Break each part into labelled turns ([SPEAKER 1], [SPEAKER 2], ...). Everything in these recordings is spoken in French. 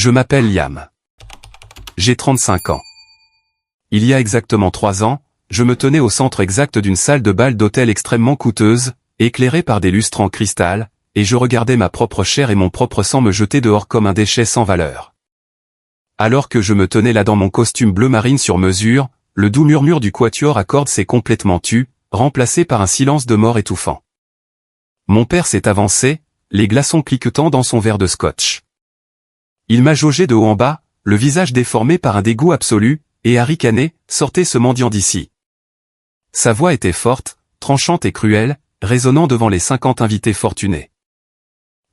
[SPEAKER 1] Je m'appelle Liam. J'ai 35 ans. Il y a exactement 3 ans, je me tenais au centre exact d'une salle de bal d'hôtel extrêmement coûteuse, éclairée par des lustres en cristal, et je regardais ma propre chair et mon propre sang me jeter dehors comme un déchet sans valeur. Alors que je me tenais là dans mon costume bleu marine sur mesure, le doux murmure du quatuor à cordes s'est complètement tu, remplacé par un silence de mort étouffant. Mon père s'est avancé, les glaçons cliquetant dans son verre de scotch. Il m'a jaugé de haut en bas, le visage déformé par un dégoût absolu, et a ricané, « Sortez ce mendiant d'ici !» Sa voix était forte, tranchante et cruelle, résonnant devant les 50 invités fortunés.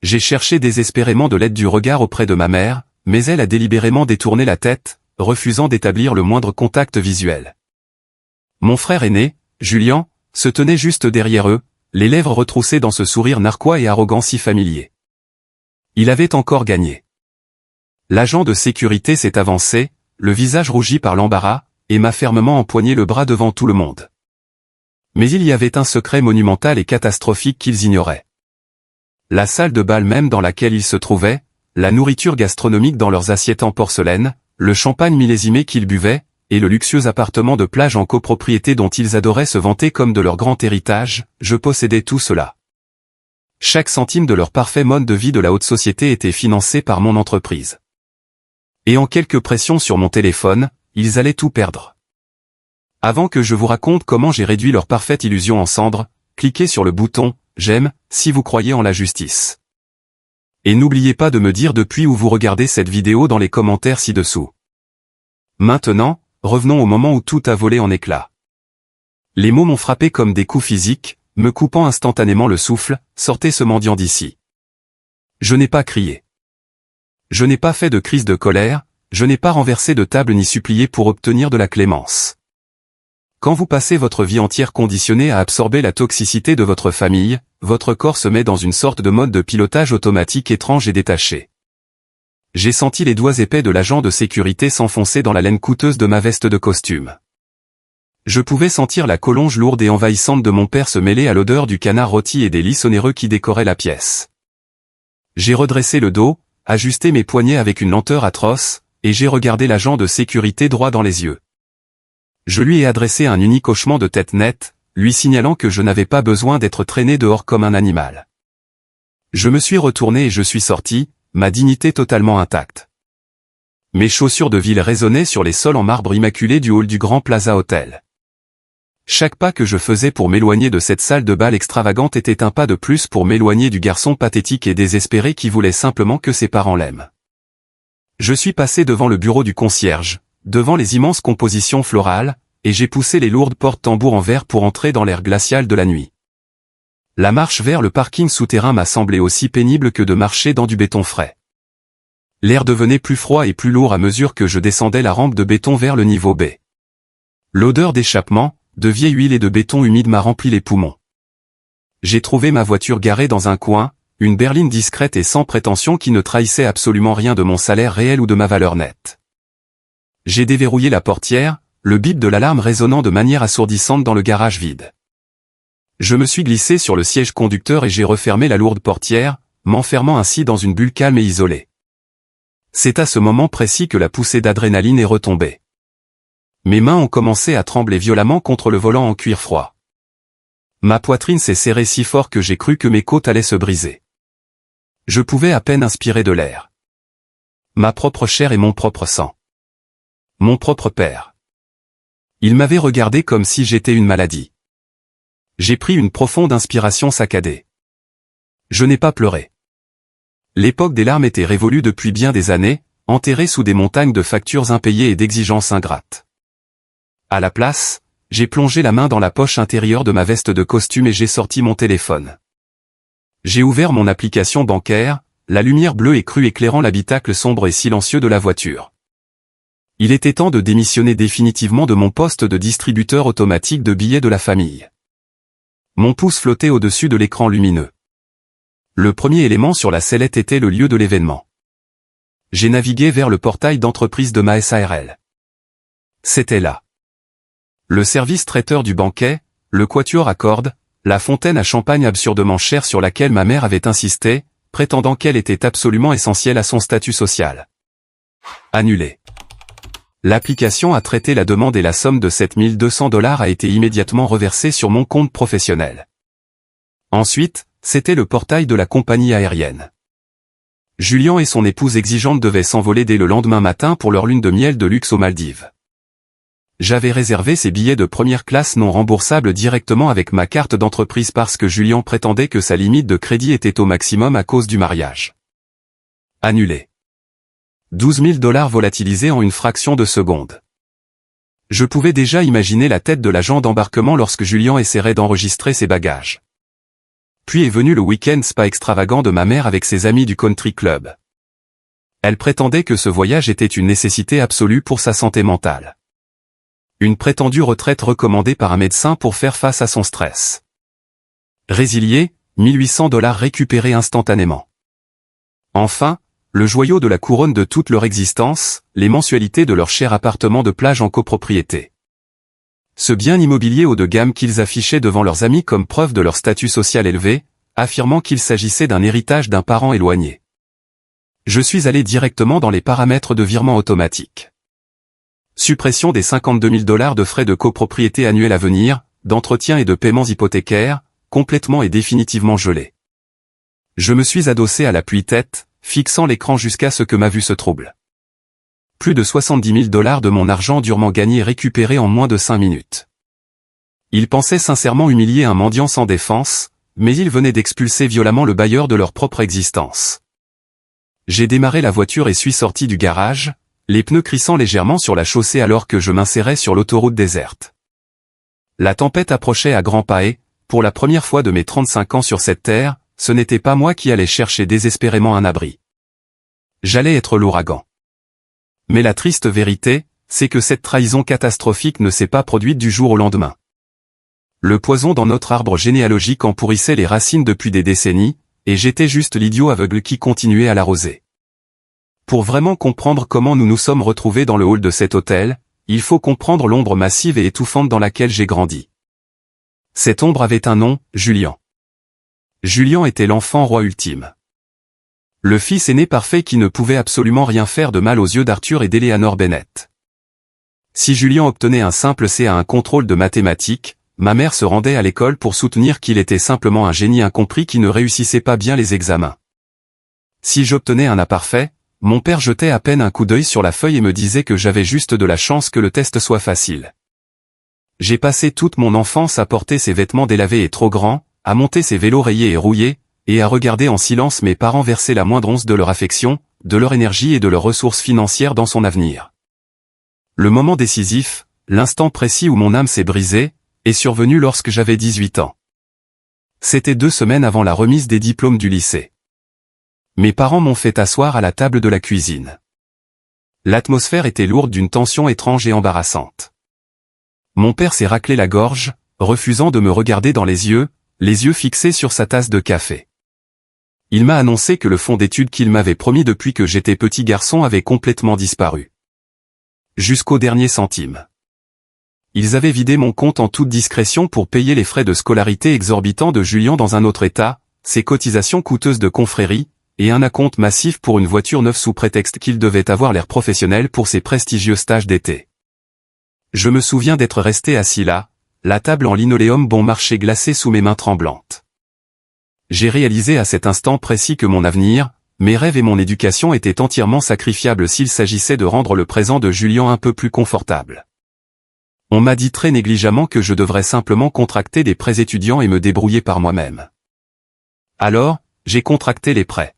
[SPEAKER 1] J'ai cherché désespérément de l'aide du regard auprès de ma mère, mais elle a délibérément détourné la tête, refusant d'établir le moindre contact visuel. Mon frère aîné, Julien, se tenait juste derrière eux, les lèvres retroussées dans ce sourire narquois et arrogant si familier. Il avait encore gagné. L'agent de sécurité s'est avancé, le visage rougi par l'embarras, et m'a fermement empoigné le bras devant tout le monde. Mais il y avait un secret monumental et catastrophique qu'ils ignoraient. La salle de bal même dans laquelle ils se trouvaient, la nourriture gastronomique dans leurs assiettes en porcelaine, le champagne millésimé qu'ils buvaient, et le luxueux appartement de plage en copropriété dont ils adoraient se vanter comme de leur grand héritage, je possédais tout cela. Chaque centime de leur parfait mode de vie de la haute société était financé par mon entreprise. Et en quelques pressions sur mon téléphone, ils allaient tout perdre. Avant que je vous raconte comment j'ai réduit leur parfaite illusion en cendres, cliquez sur le bouton « J'aime » si vous croyez en la justice. Et n'oubliez pas de me dire depuis où vous regardez cette vidéo dans les commentaires ci-dessous. Maintenant, revenons au moment où tout a volé en éclats. Les mots m'ont frappé comme des coups physiques, me coupant instantanément le souffle, « Sortez ce mendiant d'ici !» Je n'ai pas crié. Je n'ai pas fait de crise de colère, je n'ai pas renversé de table ni supplié pour obtenir de la clémence. Quand vous passez votre vie entière conditionnée à absorber la toxicité de votre famille, votre corps se met dans une sorte de mode de pilotage automatique étrange et détaché. J'ai senti les doigts épais de l'agent de sécurité s'enfoncer dans la laine coûteuse de ma veste de costume. Je pouvais sentir la collonge lourde et envahissante de mon père se mêler à l'odeur du canard rôti et des lits onéreux qui décoraient la pièce. J'ai redressé le dos, ajusté mes poignets avec une lenteur atroce, et j'ai regardé l'agent de sécurité droit dans les yeux. Je lui ai adressé un unique hochement de tête net, lui signalant que je n'avais pas besoin d'être traîné dehors comme un animal. Je me suis retourné et je suis sorti, ma dignité totalement intacte. Mes chaussures de ville résonnaient sur les sols en marbre immaculé du hall du Grand Plaza Hotel. Chaque pas que je faisais pour m'éloigner de cette salle de bal extravagante était un pas de plus pour m'éloigner du garçon pathétique et désespéré qui voulait simplement que ses parents l'aiment. Je suis passé devant le bureau du concierge, devant les immenses compositions florales, et j'ai poussé les lourdes portes tambours en verre pour entrer dans l'air glacial de la nuit. La marche vers le parking souterrain m'a semblé aussi pénible que de marcher dans du béton frais. L'air devenait plus froid et plus lourd à mesure que je descendais la rampe de béton vers le niveau B. L'odeur d'échappement, de vieille huile et de béton humide m'a rempli les poumons. J'ai trouvé ma voiture garée dans un coin, une berline discrète et sans prétention qui ne trahissait absolument rien de mon salaire réel ou de ma valeur nette. J'ai déverrouillé la portière, le bip de l'alarme résonnant de manière assourdissante dans le garage vide. Je me suis glissé sur le siège conducteur et j'ai refermé la lourde portière, m'enfermant ainsi dans une bulle calme et isolée. C'est à ce moment précis que la poussée d'adrénaline est retombée. Mes mains ont commencé à trembler violemment contre le volant en cuir froid. Ma poitrine s'est serrée si fort que j'ai cru que mes côtes allaient se briser. Je pouvais à peine inspirer de l'air. Ma propre chair et mon propre sang. Mon propre père. Il m'avait regardé comme si j'étais une maladie. J'ai pris une profonde inspiration saccadée. Je n'ai pas pleuré. L'époque des larmes était révolue depuis bien des années, enterrée sous des montagnes de factures impayées et d'exigences ingrates. À la place, j'ai plongé la main dans la poche intérieure de ma veste de costume et j'ai sorti mon téléphone. J'ai ouvert mon application bancaire, la lumière bleue et crue éclairant l'habitacle sombre et silencieux de la voiture. Il était temps de démissionner définitivement de mon poste de distributeur automatique de billets de la famille. Mon pouce flottait au-dessus de l'écran lumineux. Le premier élément sur la sellette était le lieu de l'événement. J'ai navigué vers le portail d'entreprise de ma SARL. C'était là. Le service traiteur du banquet, le quatuor à cordes, la fontaine à champagne absurdement chère sur laquelle ma mère avait insisté, prétendant qu'elle était absolument essentielle à son statut social. Annulé. L'application a traité la demande et la somme de $7 200 a été immédiatement reversée sur mon compte professionnel. Ensuite, c'était le portail de la compagnie aérienne. Julien et son épouse exigeante devaient s'envoler dès le lendemain matin pour leur lune de miel de luxe aux Maldives. J'avais réservé ces billets de première classe non remboursables directement avec ma carte d'entreprise parce que Julien prétendait que sa limite de crédit était au maximum à cause du mariage. Annulé. $12 000 volatilisés en une fraction de seconde. Je pouvais déjà imaginer la tête de l'agent d'embarquement lorsque Julien essaierait d'enregistrer ses bagages. Puis est venu le week-end spa extravagant de ma mère avec ses amis du country club. Elle prétendait que ce voyage était une nécessité absolue pour sa santé mentale. Une prétendue retraite recommandée par un médecin pour faire face à son stress. Résilié, $1 800 récupérés instantanément. Enfin, le joyau de la couronne de toute leur existence, les mensualités de leur cher appartement de plage en copropriété. Ce bien immobilier haut de gamme qu'ils affichaient devant leurs amis comme preuve de leur statut social élevé, affirmant qu'il s'agissait d'un héritage d'un parent éloigné. Je suis allé directement dans les paramètres de virement automatique. Suppression des $52 000 de frais de copropriété annuels à venir, d'entretien et de paiements hypothécaires, complètement et définitivement gelés. Je me suis adossé à l'appui-tête, fixant l'écran jusqu'à ce que ma vue se trouble. Plus de $70 000 de mon argent durement gagné et récupéré en moins de 5 minutes. Ils pensaient sincèrement humilier un mendiant sans défense, mais ils venaient d'expulser violemment le bailleur de leur propre existence. J'ai démarré la voiture et suis sorti du garage, les pneus crissant légèrement sur la chaussée alors que je m'insérais sur l'autoroute déserte. La tempête approchait à grands pas et, pour la première fois de mes 35 ans sur cette terre, ce n'était pas moi qui allais chercher désespérément un abri. J'allais être l'ouragan. Mais la triste vérité, c'est que cette trahison catastrophique ne s'est pas produite du jour au lendemain. Le poison dans notre arbre généalogique en pourrissait les racines depuis des décennies, et j'étais juste l'idiot aveugle qui continuait à l'arroser. Pour vraiment comprendre comment nous nous sommes retrouvés dans le hall de cet hôtel, il faut comprendre l'ombre massive et étouffante dans laquelle j'ai grandi. Cette ombre avait un nom, Julien. Julien était l'enfant roi ultime. Le fils aîné parfait qui ne pouvait absolument rien faire de mal aux yeux d'Arthur et d'Eleanor Bennett. Si Julien obtenait un simple C à un contrôle de mathématiques, ma mère se rendait à l'école pour soutenir qu'il était simplement un génie incompris qui ne réussissait pas bien les examens. Si j'obtenais un A parfait, mon père jetait à peine un coup d'œil sur la feuille et me disait que j'avais juste de la chance que le test soit facile. J'ai passé toute mon enfance à porter ces vêtements délavés et trop grands, à monter ces vélos rayés et rouillés, et à regarder en silence mes parents verser la moindre once de leur affection, de leur énergie et de leurs ressources financières dans son avenir. Le moment décisif, l'instant précis où mon âme s'est brisée, est survenu lorsque j'avais 18 ans. C'était 2 semaines avant la remise des diplômes du lycée. Mes parents m'ont fait asseoir à la table de la cuisine. L'atmosphère était lourde d'une tension étrange et embarrassante. Mon père s'est raclé la gorge, refusant de me regarder dans les yeux fixés sur sa tasse de café. Il m'a annoncé que le fonds d'études qu'il m'avait promis depuis que j'étais petit garçon avait complètement disparu. Jusqu'au dernier centime. Ils avaient vidé mon compte en toute discrétion pour payer les frais de scolarité exorbitants de Julien dans un autre état, ses cotisations coûteuses de confrérie, et un acompte massif pour une voiture neuve sous prétexte qu'il devait avoir l'air professionnel pour ses prestigieux stages d'été. Je me souviens d'être resté assis là, la table en linoléum bon marché glacée sous mes mains tremblantes. J'ai réalisé à cet instant précis que mon avenir, mes rêves et mon éducation étaient entièrement sacrifiables s'il s'agissait de rendre le présent de Julien un peu plus confortable. On m'a dit très négligemment que je devrais simplement contracter des prêts étudiants et me débrouiller par moi-même. Alors, j'ai contracté les prêts.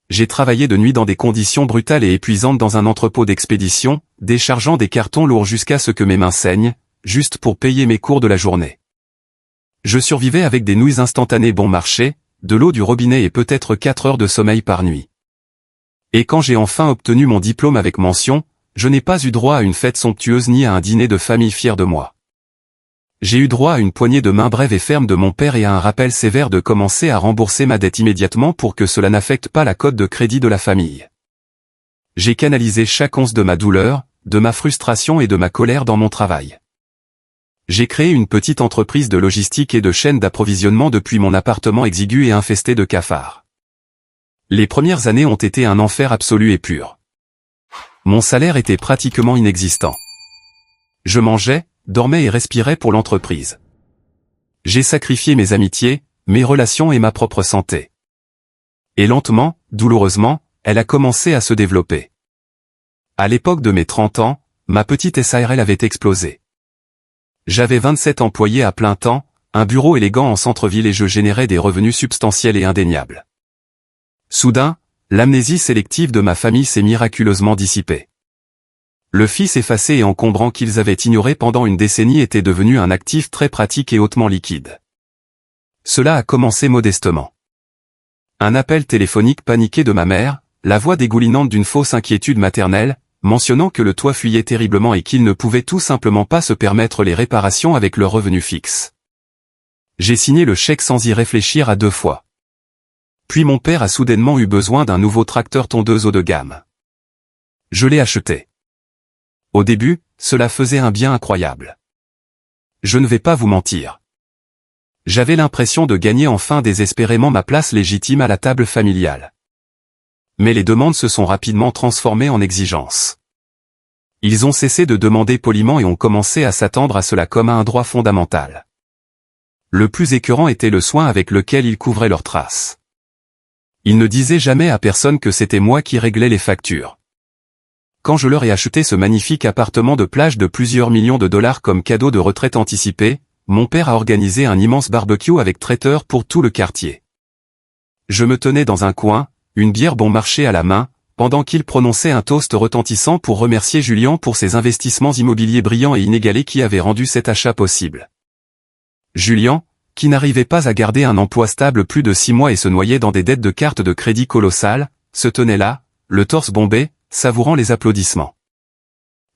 [SPEAKER 1] J'ai travaillé de nuit dans des conditions brutales et épuisantes dans un entrepôt d'expédition, déchargeant des cartons lourds jusqu'à ce que mes mains saignent, juste pour payer mes cours de la journée. Je survivais avec des nouilles instantanées bon marché, de l'eau du robinet et peut-être 4 heures de sommeil par nuit. Et quand j'ai enfin obtenu mon diplôme avec mention, je n'ai pas eu droit à une fête somptueuse ni à un dîner de famille fier de moi. J'ai eu droit à une poignée de main brève et ferme de mon père et à un rappel sévère de commencer à rembourser ma dette immédiatement pour que cela n'affecte pas la cote de crédit de la famille. J'ai canalisé chaque once de ma douleur, de ma frustration et de ma colère dans mon travail. J'ai créé une petite entreprise de logistique et de chaîne d'approvisionnement depuis mon appartement exigu et infesté de cafards. Les premières années ont été un enfer absolu et pur. Mon salaire était pratiquement inexistant. Je mangeais, dormais et respirais pour l'entreprise. J'ai sacrifié mes amitiés, mes relations et ma propre santé. Et lentement, douloureusement, elle a commencé à se développer. À l'époque de mes 30 ans, ma petite SARL avait explosé. J'avais 27 employés à plein temps, un bureau élégant en centre-ville et je générais des revenus substantiels et indéniables. Soudain, l'amnésie sélective de ma famille s'est miraculeusement dissipée. Le fils effacé et encombrant qu'ils avaient ignoré pendant une décennie était devenu un actif très pratique et hautement liquide. Cela a commencé modestement. Un appel téléphonique paniqué de ma mère, la voix dégoulinante d'une fausse inquiétude maternelle, mentionnant que le toit fuyait terriblement et qu'ils ne pouvaient tout simplement pas se permettre les réparations avec leur revenu fixe. J'ai signé le chèque sans y réfléchir à 2 fois. Puis mon père a soudainement eu besoin d'un nouveau tracteur tondeuse haut de gamme. Je l'ai acheté. Au début, cela faisait un bien incroyable. Je ne vais pas vous mentir. J'avais l'impression de gagner enfin désespérément ma place légitime à la table familiale. Mais les demandes se sont rapidement transformées en exigences. Ils ont cessé de demander poliment et ont commencé à s'attendre à cela comme à un droit fondamental. Le plus écœurant était le soin avec lequel ils couvraient leurs traces. Ils ne disaient jamais à personne que c'était moi qui réglais les factures. Quand je leur ai acheté ce magnifique appartement de plage de plusieurs millions de dollars comme cadeau de retraite anticipée, mon père a organisé un immense barbecue avec traiteur pour tout le quartier. Je me tenais dans un coin, une bière bon marché à la main, pendant qu'il prononçait un toast retentissant pour remercier Julien pour ses investissements immobiliers brillants et inégalés qui avaient rendu cet achat possible. Julien, qui n'arrivait pas à garder un emploi stable plus de 6 mois et se noyait dans des dettes de cartes de crédit colossales, se tenait là, le torse bombé, savourant les applaudissements.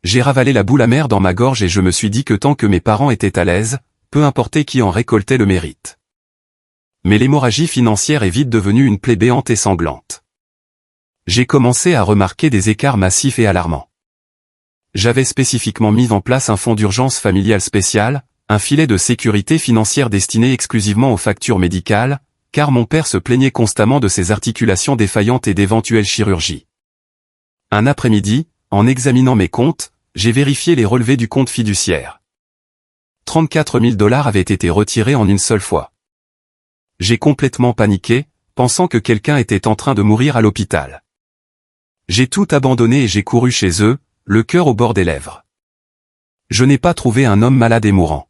[SPEAKER 1] J'ai ravalé la boule amère dans ma gorge et je me suis dit que tant que mes parents étaient à l'aise, peu importait qui en récoltait le mérite. Mais l'hémorragie financière est vite devenue une plaie béante et sanglante. J'ai commencé à remarquer des écarts massifs et alarmants. J'avais spécifiquement mis en place un fonds d'urgence familial spécial, un filet de sécurité financière destiné exclusivement aux factures médicales, car mon père se plaignait constamment de ses articulations défaillantes et d'éventuelles chirurgies. Un après-midi, en examinant mes comptes, j'ai vérifié les relevés du compte fiduciaire. 34 000 $ avaient été retirés en une seule fois. J'ai complètement paniqué, pensant que quelqu'un était en train de mourir à l'hôpital. J'ai tout abandonné et j'ai couru chez eux, le cœur au bord des lèvres. Je n'ai pas trouvé un homme malade et mourant.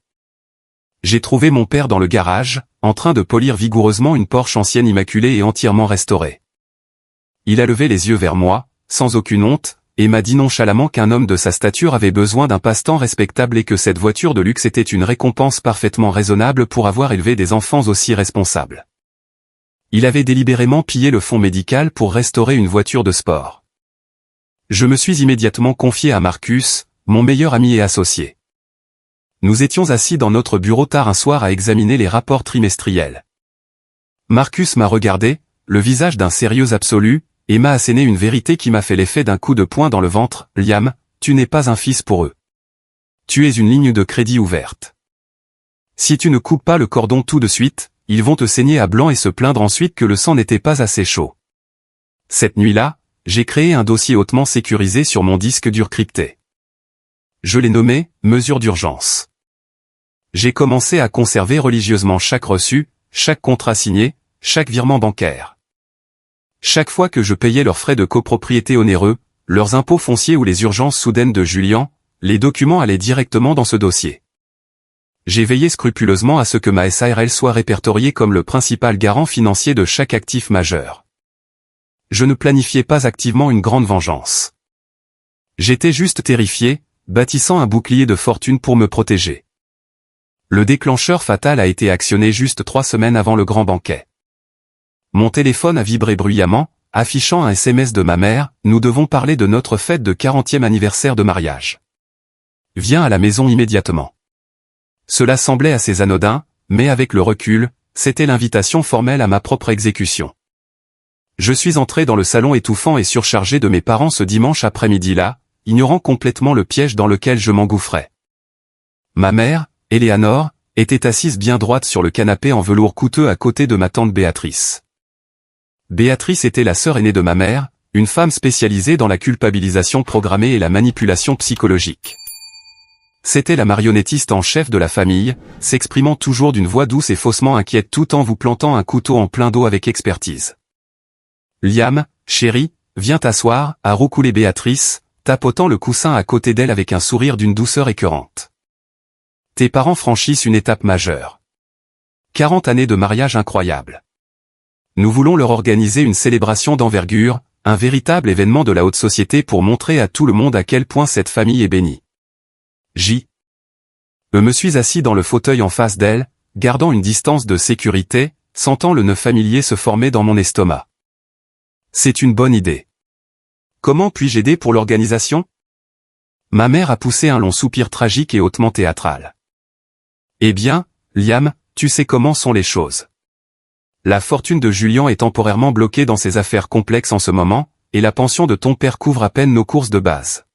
[SPEAKER 1] J'ai trouvé mon père dans le garage, en train de polir vigoureusement une Porsche ancienne immaculée et entièrement restaurée. Il a levé les yeux vers moi, sans aucune honte, et m'a dit nonchalamment qu'un homme de sa stature avait besoin d'un passe-temps respectable et que cette voiture de luxe était une récompense parfaitement raisonnable pour avoir élevé des enfants aussi responsables. Il avait délibérément pillé le fonds médical pour restaurer une voiture de sport. Je me suis immédiatement confié à Marcus, mon meilleur ami et associé. Nous étions assis dans notre bureau tard un soir à examiner les rapports trimestriels. Marcus m'a regardé, le visage d'un sérieux absolu, et m'a asséné une vérité qui m'a fait l'effet d'un coup de poing dans le ventre. « Liam, tu n'es pas un fils pour eux. Tu es une ligne de crédit ouverte. Si tu ne coupes pas le cordon tout de suite, ils vont te saigner à blanc et se plaindre ensuite que le sang n'était pas assez chaud. » Cette nuit-là, j'ai créé un dossier hautement sécurisé sur mon disque dur crypté. Je l'ai nommé « Mesure d'urgence ». J'ai commencé à conserver religieusement chaque reçu, chaque contrat signé, chaque virement bancaire. Chaque fois que je payais leurs frais de copropriété onéreux, leurs impôts fonciers ou les urgences soudaines de Julien, les documents allaient directement dans ce dossier. J'ai veillé scrupuleusement à ce que ma SARL soit répertoriée comme le principal garant financier de chaque actif majeur. Je ne planifiais pas activement une grande vengeance. J'étais juste terrifié, bâtissant un bouclier de fortune pour me protéger. Le déclencheur fatal a été actionné juste 3 semaines avant le grand banquet. Mon téléphone a vibré bruyamment, affichant un SMS de ma mère, « Nous devons parler de notre fête de 40e anniversaire de mariage. Viens à la maison immédiatement. » Cela semblait assez anodin, mais avec le recul, c'était l'invitation formelle à ma propre exécution. Je suis entré dans le salon étouffant et surchargé de mes parents ce dimanche après-midi-là, ignorant complètement le piège dans lequel je m'engouffrais. Ma mère, Eleanor, était assise bien droite sur le canapé en velours coûteux à côté de ma tante Béatrice. Béatrice était la sœur aînée de ma mère, une femme spécialisée dans la culpabilisation programmée et la manipulation psychologique. C'était la marionnettiste en chef de la famille, s'exprimant toujours d'une voix douce et faussement inquiète tout en vous plantant un couteau en plein dos avec expertise. Liam, chérie, viens t'asseoir, a roucoulé Béatrice, tapotant le coussin à côté d'elle avec un sourire d'une douceur écœurante. Tes parents franchissent une étape majeure. 40 années de mariage incroyable. Nous voulons leur organiser une célébration d'envergure, un véritable événement de la haute société pour montrer à tout le monde à quel point cette famille est bénie. Je me suis assis dans le fauteuil en face d'elle, gardant une distance de sécurité, sentant le nœud familier se former dans mon estomac. C'est une bonne idée. Comment puis-je aider pour l'organisation? Ma mère a poussé un long soupir tragique et hautement théâtral. Eh bien, Liam, tu sais comment sont les choses. La fortune de Julien est temporairement bloquée dans ses affaires complexes en ce moment, et la pension de ton père couvre à peine nos courses de base.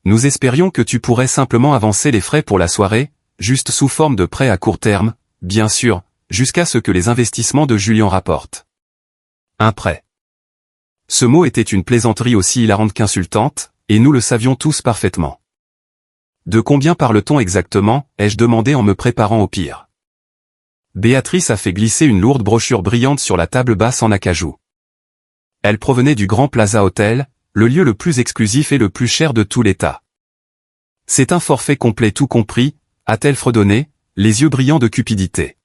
[SPEAKER 1] Nous espérions que tu pourrais simplement avancer les frais pour la soirée, juste sous forme de prêt à court terme, bien sûr, jusqu'à ce que les investissements de Julien rapportent. Un prêt. Ce mot était une plaisanterie aussi hilarante qu'insultante, et nous le savions tous parfaitement. De combien parle-t-on exactement, ai-je demandé en me préparant au pire. Béatrice a fait glisser une lourde brochure brillante sur la table basse en acajou. Elle provenait du Grand Plaza Hotel, le lieu le plus exclusif et le plus cher de tout l'État. C'est un forfait complet tout compris, a-t-elle fredonné, les yeux brillants de cupidité.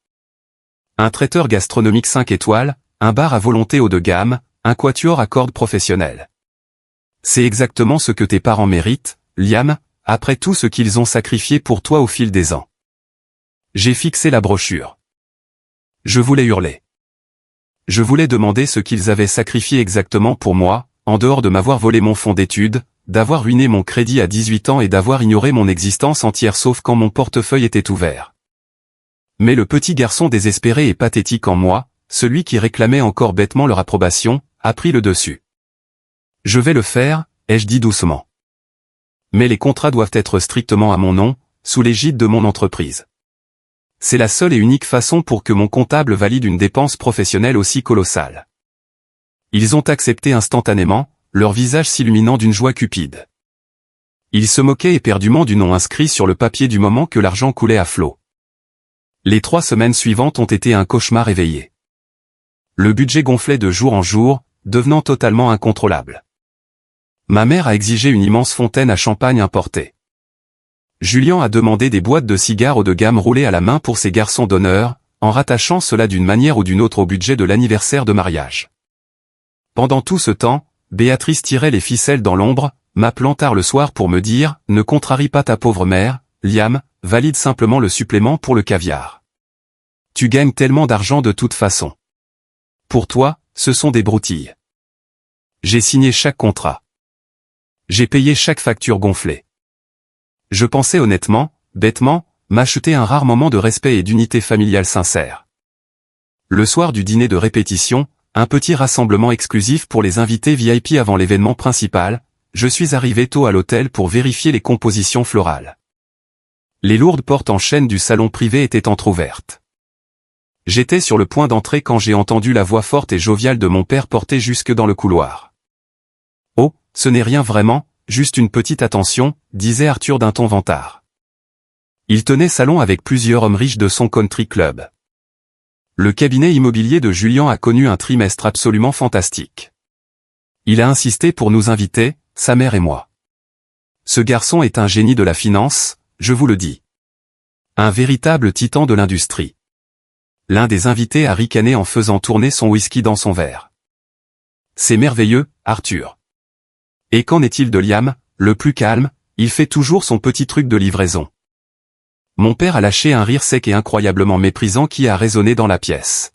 [SPEAKER 1] Un traiteur gastronomique 5 étoiles, un bar à volonté haut de gamme, un quatuor à cordes professionnel. C'est exactement ce que tes parents méritent, Liam, après tout ce qu'ils ont sacrifié pour toi au fil des ans. J'ai fixé la brochure. Je voulais hurler. Je voulais demander ce qu'ils avaient sacrifié exactement pour moi, en dehors de m'avoir volé mon fonds d'études, d'avoir ruiné mon crédit à 18 ans et d'avoir ignoré mon existence entière sauf quand mon portefeuille était ouvert. Mais le petit garçon désespéré et pathétique en moi, celui qui réclamait encore bêtement leur approbation, a pris le dessus. Je vais le faire, ai-je dit doucement. Mais les contrats doivent être strictement à mon nom, sous l'égide de mon entreprise. C'est la seule et unique façon pour que mon comptable valide une dépense professionnelle aussi colossale. Ils ont accepté instantanément, leur visage s'illuminant d'une joie cupide. Ils se moquaient éperdument du nom inscrit sur le papier du moment que l'argent coulait à flot. Les 3 semaines suivantes ont été un cauchemar éveillé. Le budget gonflait de jour en jour, devenant totalement incontrôlable. Ma mère a exigé une immense fontaine à champagne importée. Julien a demandé des boîtes de cigares haut de gamme roulées à la main pour ses garçons d'honneur, en rattachant cela d'une manière ou d'une autre au budget de l'anniversaire de mariage. Pendant tout ce temps, Béatrice tirait les ficelles dans l'ombre, m'appelant tard le soir pour me dire « Ne contrarie pas ta pauvre mère, Liam, valide simplement le supplément pour le caviar. Tu gagnes tellement d'argent de toute façon. Pour toi, ce sont des broutilles. » J'ai signé chaque contrat. J'ai payé chaque facture gonflée. Je pensais honnêtement, bêtement, m'acheter un rare moment de respect et d'unité familiale sincère. Le soir du dîner de répétition, un petit rassemblement exclusif pour les invités VIP avant l'événement principal, je suis arrivé tôt à l'hôtel pour vérifier les compositions florales. Les lourdes portes en chêne du salon privé étaient entr'ouvertes. J'étais sur le point d'entrer quand j'ai entendu la voix forte et joviale de mon père porter jusque dans le couloir. « Oh, ce n'est rien vraiment, juste une petite attention », disait Arthur d'un ton vantard. Il tenait salon avec plusieurs hommes riches de son country club. Le cabinet immobilier de Julien a connu un trimestre absolument fantastique. Il a insisté pour nous inviter, sa mère et moi. Ce garçon est un génie de la finance, je vous le dis. Un véritable titan de l'industrie. L'un des invités a ricané en faisant tourner son whisky dans son verre. C'est merveilleux, Arthur. Et qu'en est-il de Liam, le plus calme, il fait toujours son petit truc de livraison. Mon père a lâché un rire sec et incroyablement méprisant qui a résonné dans la pièce.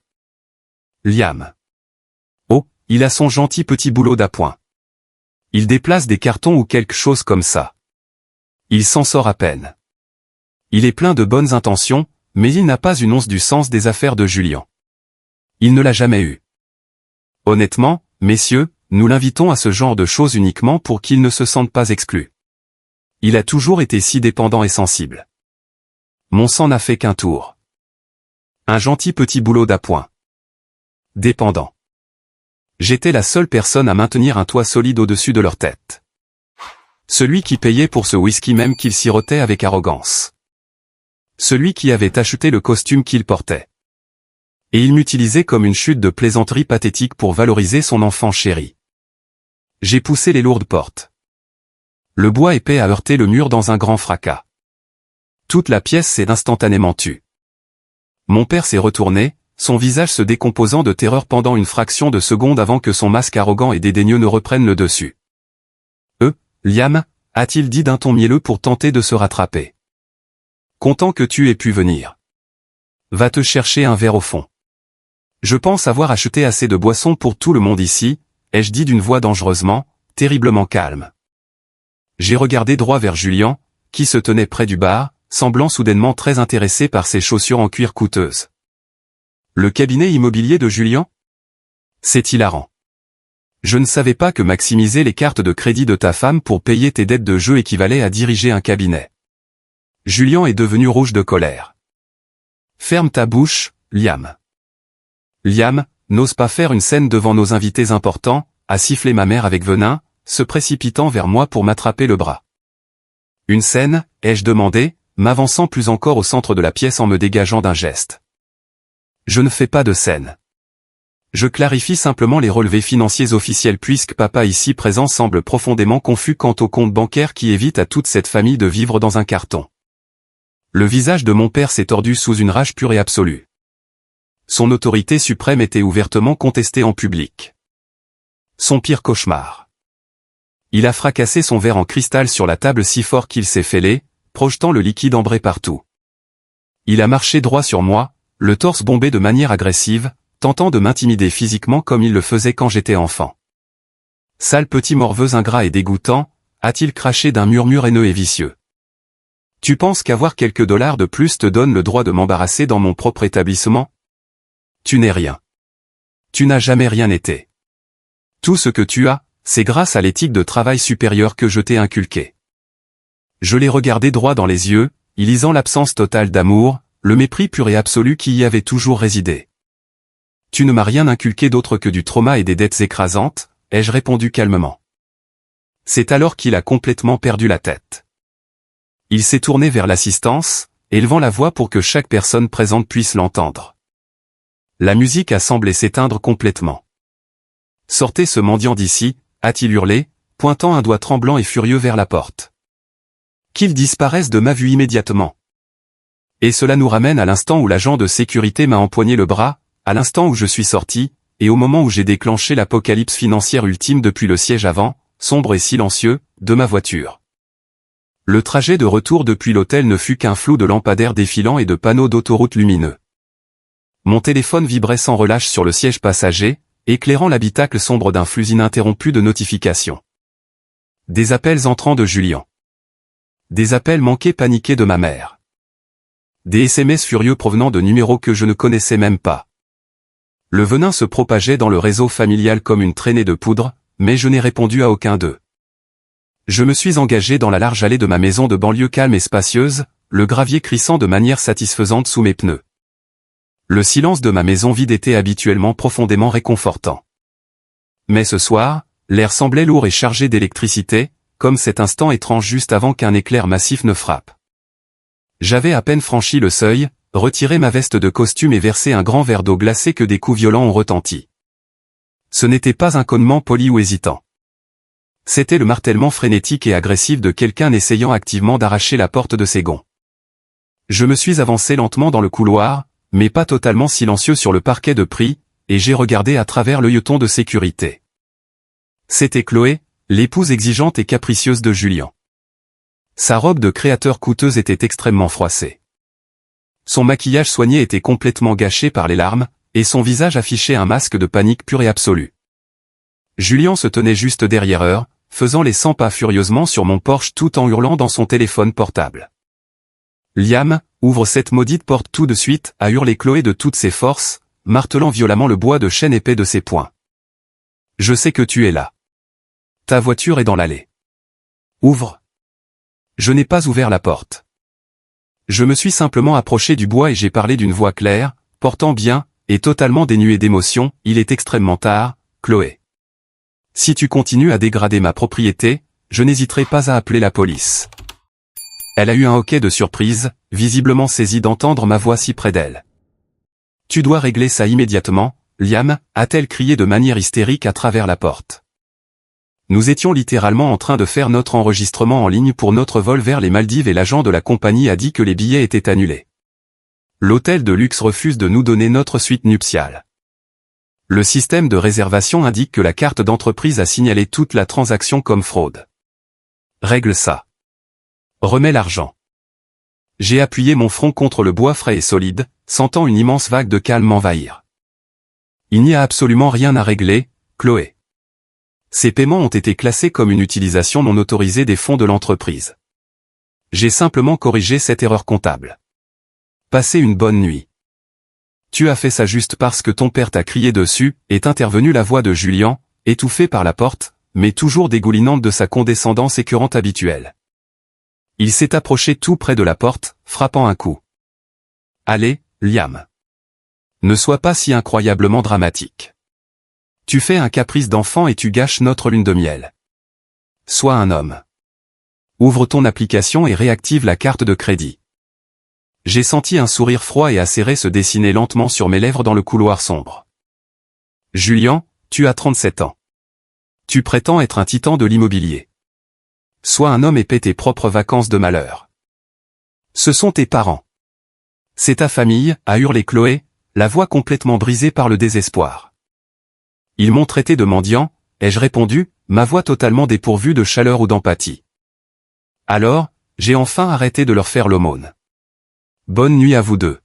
[SPEAKER 1] Liam. Oh, il a son gentil petit boulot d'appoint. Il déplace des cartons ou quelque chose comme ça. Il s'en sort à peine. Il est plein de bonnes intentions, mais il n'a pas une once du sens des affaires de Julien. Il ne l'a jamais eu. Honnêtement, messieurs, nous l'invitons à ce genre de choses uniquement pour qu'il ne se sente pas exclu. Il a toujours été si dépendant et sensible. Mon sang n'a fait qu'un tour. Un gentil petit boulot d'appoint. Dépendant. J'étais la seule personne à maintenir un toit solide au-dessus de leur tête. Celui qui payait pour ce whisky même qu'il sirotait avec arrogance. Celui qui avait acheté le costume qu'il portait. Et il m'utilisait comme une chute de plaisanterie pathétique pour valoriser son enfant chéri. J'ai poussé les lourdes portes. Le bois épais a heurté le mur dans un grand fracas. Toute la pièce s'est instantanément tue. Mon père s'est retourné, son visage se décomposant de terreur pendant une fraction de seconde avant que son masque arrogant et dédaigneux ne reprenne le dessus. Liam, a-t-il dit d'un ton mielleux pour tenter de se rattraper. Content que tu aies pu venir. Va te chercher un verre au fond. Je pense avoir acheté assez de boissons pour tout le monde ici, ai-je dit d'une voix dangereusement, terriblement calme. J'ai regardé droit vers Julian, qui se tenait près du bar, semblant soudainement très intéressé par ses chaussures en cuir coûteuses. Le cabinet immobilier de Julian? C'est hilarant. Je ne savais pas que maximiser les cartes de crédit de ta femme pour payer tes dettes de jeu équivalait à diriger un cabinet. Julian est devenu rouge de colère. Ferme ta bouche, Liam. Liam, n'ose pas faire une scène devant nos invités importants, a sifflé ma mère avec venin, se précipitant vers moi pour m'attraper le bras. Une scène, ai-je demandé, m'avançant plus encore au centre de la pièce en me dégageant d'un geste. Je ne fais pas de scène. Je clarifie simplement les relevés financiers officiels puisque papa ici présent semble profondément confus quant au compte bancaire qui évite à toute cette famille de vivre dans un carton. Le visage de mon père s'est tordu sous une rage pure et absolue. Son autorité suprême était ouvertement contestée en public. Son pire cauchemar. Il a fracassé son verre en cristal sur la table si fort qu'il s'est fêlé, projetant le liquide ambré partout. Il a marché droit sur moi, le torse bombé de manière agressive, tentant de m'intimider physiquement comme il le faisait quand j'étais enfant. Sale petit morveux ingrat et dégoûtant, a-t-il craché d'un murmure haineux et vicieux. Tu penses qu'avoir quelques dollars de plus te donne le droit de m'embarrasser dans mon propre établissement? Tu n'es rien. Tu n'as jamais rien été. Tout ce que tu as, c'est grâce à l'éthique de travail supérieure que je t'ai inculquée. Je l'ai regardé droit dans les yeux, y lisant l'absence totale d'amour, le mépris pur et absolu qui y avait toujours résidé. Tu ne m'as rien inculqué d'autre que du trauma et des dettes écrasantes, ai-je répondu calmement. C'est alors qu'il a complètement perdu la tête. Il s'est tourné vers l'assistance, élevant la voix pour que chaque personne présente puisse l'entendre. La musique a semblé s'éteindre complètement. Sortez ce mendiant d'ici, a-t-il hurlé, pointant un doigt tremblant et furieux vers la porte. Qu'il disparaisse de ma vue immédiatement. Et cela nous ramène à l'instant où l'agent de sécurité m'a empoigné le bras, à l'instant où je suis sorti, et au moment où j'ai déclenché l'apocalypse financière ultime depuis le siège avant, sombre et silencieux, de ma voiture. Le trajet de retour depuis l'hôtel ne fut qu'un flou de lampadaires défilants et de panneaux d'autoroute lumineux. Mon téléphone vibrait sans relâche sur le siège passager, éclairant l'habitacle sombre d'un flux ininterrompu de notifications. Des appels entrants de Julian. Des appels manqués paniqués de ma mère. Des SMS furieux provenant de numéros que je ne connaissais même pas. Le venin se propageait dans le réseau familial comme une traînée de poudre, mais je n'ai répondu à aucun d'eux. Je me suis engagé dans la large allée de ma maison de banlieue calme et spacieuse, le gravier crissant de manière satisfaisante sous mes pneus. Le silence de ma maison vide était habituellement profondément réconfortant. Mais ce soir, l'air semblait lourd et chargé d'électricité, comme cet instant étrange juste avant qu'un éclair massif ne frappe. J'avais à peine franchi le seuil, retiré ma veste de costume et versé un grand verre d'eau glacée que des coups violents ont retenti. Ce n'était pas un connement poli ou hésitant. C'était le martèlement frénétique et agressif de quelqu'un essayant activement d'arracher la porte de ses gonds. Je me suis avancé lentement dans le couloir, mais pas totalement silencieux sur le parquet de prix, et j'ai regardé à travers l'œilleton de sécurité. C'était Chloé, l'épouse exigeante et capricieuse de Julian. Sa robe de créateur coûteuse était extrêmement froissée. Son maquillage soigné était complètement gâché par les larmes, et son visage affichait un masque de panique pure et absolue. Julian se tenait juste derrière eux, faisant les 100 pas furieusement sur mon porche tout en hurlant dans son téléphone portable. Liam, ouvre cette maudite porte tout de suite, a hurlé Chloé de toutes ses forces, martelant violemment le bois de chêne épais de ses poings. Je sais que tu es là. Ta voiture est dans l'allée. Ouvre. Je n'ai pas ouvert la porte. Je me suis simplement approché du bois et j'ai parlé d'une voix claire, portant bien, et totalement dénuée d'émotion. Il est extrêmement tard, Chloé. Si tu continues à dégrader ma propriété, je n'hésiterai pas à appeler la police. Elle a eu un hoquet de surprise, visiblement saisie d'entendre ma voix si près d'elle. Tu dois régler ça immédiatement, Liam, a-t-elle crié de manière hystérique à travers la porte. Nous étions littéralement en train de faire notre enregistrement en ligne pour notre vol vers les Maldives et l'agent de la compagnie a dit que les billets étaient annulés. L'hôtel de luxe refuse de nous donner notre suite nuptiale. Le système de réservation indique que la carte d'entreprise a signalé toute la transaction comme fraude. Règle ça. Remets l'argent. J'ai appuyé mon front contre le bois frais et solide, sentant une immense vague de calme m'envahir. Il n'y a absolument rien à régler, Chloé. Ces paiements ont été classés comme une utilisation non autorisée des fonds de l'entreprise. J'ai simplement corrigé cette erreur comptable. Passez une bonne nuit. Tu as fait ça juste parce que ton père t'a crié dessus, est intervenue la voix de Julian, étouffée par la porte, mais toujours dégoulinante de sa condescendance écœurante habituelle. Il s'est approché tout près de la porte, frappant un coup. Allez, Liam. Ne sois pas si incroyablement dramatique. Tu fais un caprice d'enfant et tu gâches notre lune de miel. Sois un homme. Ouvre ton application et réactive la carte de crédit. J'ai senti un sourire froid et acéré se dessiner lentement sur mes lèvres dans le couloir sombre. Julian, tu as 37 ans. Tu prétends être un titan de l'immobilier. Sois un homme et paie tes propres vacances de malheur. Ce sont tes parents. C'est ta famille, a hurlé Chloé, la voix complètement brisée par le désespoir. Ils m'ont traité de mendiant, ai-je répondu, ma voix totalement dépourvue de chaleur ou d'empathie. Alors, j'ai enfin arrêté de leur faire l'aumône. Bonne nuit à vous deux.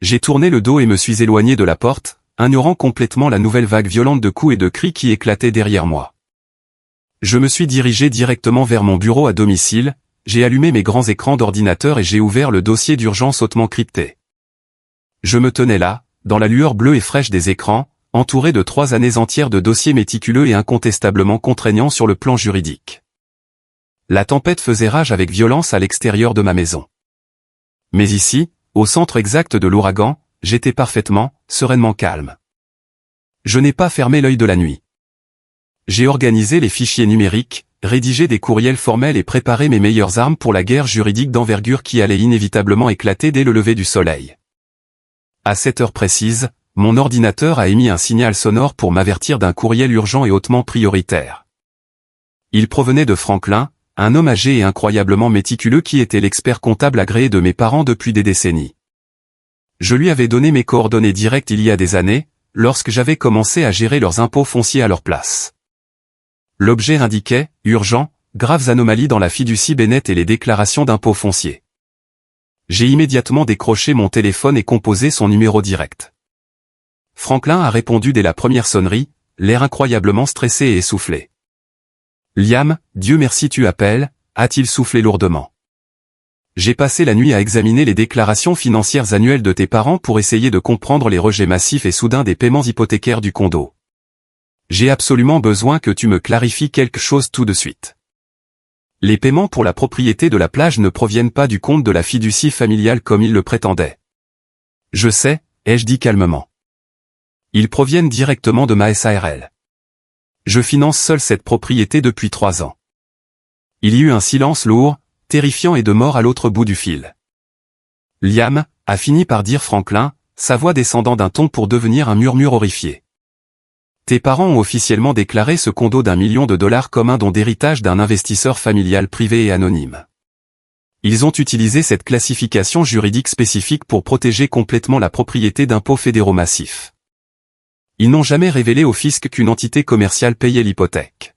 [SPEAKER 1] J'ai tourné le dos et me suis éloigné de la porte, ignorant complètement la nouvelle vague violente de coups et de cris qui éclatait derrière moi. Je me suis dirigé directement vers mon bureau à domicile, j'ai allumé mes grands écrans d'ordinateur et j'ai ouvert le dossier d'urgence hautement crypté. Je me tenais là, dans la lueur bleue et fraîche des écrans, entouré de 3 années entières de dossiers méticuleux et incontestablement contraignants sur le plan juridique. La tempête faisait rage avec violence à l'extérieur de ma maison. Mais ici, au centre exact de l'ouragan, j'étais parfaitement, sereinement calme. Je n'ai pas fermé l'œil de la nuit. J'ai organisé les fichiers numériques, rédigé des courriels formels et préparé mes meilleures armes pour la guerre juridique d'envergure qui allait inévitablement éclater dès le lever du soleil. À cette heure précise, mon ordinateur a émis un signal sonore pour m'avertir d'un courriel urgent et hautement prioritaire. Il provenait de Franklin, un homme âgé et incroyablement méticuleux qui était l'expert comptable agréé de mes parents depuis des décennies. Je lui avais donné mes coordonnées directes il y a des années, lorsque j'avais commencé à gérer leurs impôts fonciers à leur place. L'objet indiquait, urgent, graves anomalies dans la fiducie Bennett et les déclarations d'impôts fonciers. J'ai immédiatement décroché mon téléphone et composé son numéro direct. Franklin a répondu dès la première sonnerie, l'air incroyablement stressé et essoufflé. Liam, Dieu merci tu appelles, a-t-il soufflé lourdement. J'ai passé la nuit à examiner les déclarations financières annuelles de tes parents pour essayer de comprendre les rejets massifs et soudains des paiements hypothécaires du condo. J'ai absolument besoin que tu me clarifies quelque chose tout de suite. Les paiements pour la propriété de la plage ne proviennent pas du compte de la fiducie familiale comme ils le prétendaient. Je sais, ai-je dit calmement. Ils proviennent directement de ma SARL. Je finance seul cette propriété depuis 3 ans. Il y eut un silence lourd, terrifiant et de mort à l'autre bout du fil. Liam, a fini par dire Franklin, sa voix descendant d'un ton pour devenir un murmure horrifié. Tes parents ont officiellement déclaré ce condo d'1 million de dollars comme un don d'héritage d'un investisseur familial privé et anonyme. Ils ont utilisé cette classification juridique spécifique pour protéger complètement la propriété d'impôts fédéraux massifs. Ils n'ont jamais révélé au fisc qu'une entité commerciale payait l'hypothèque.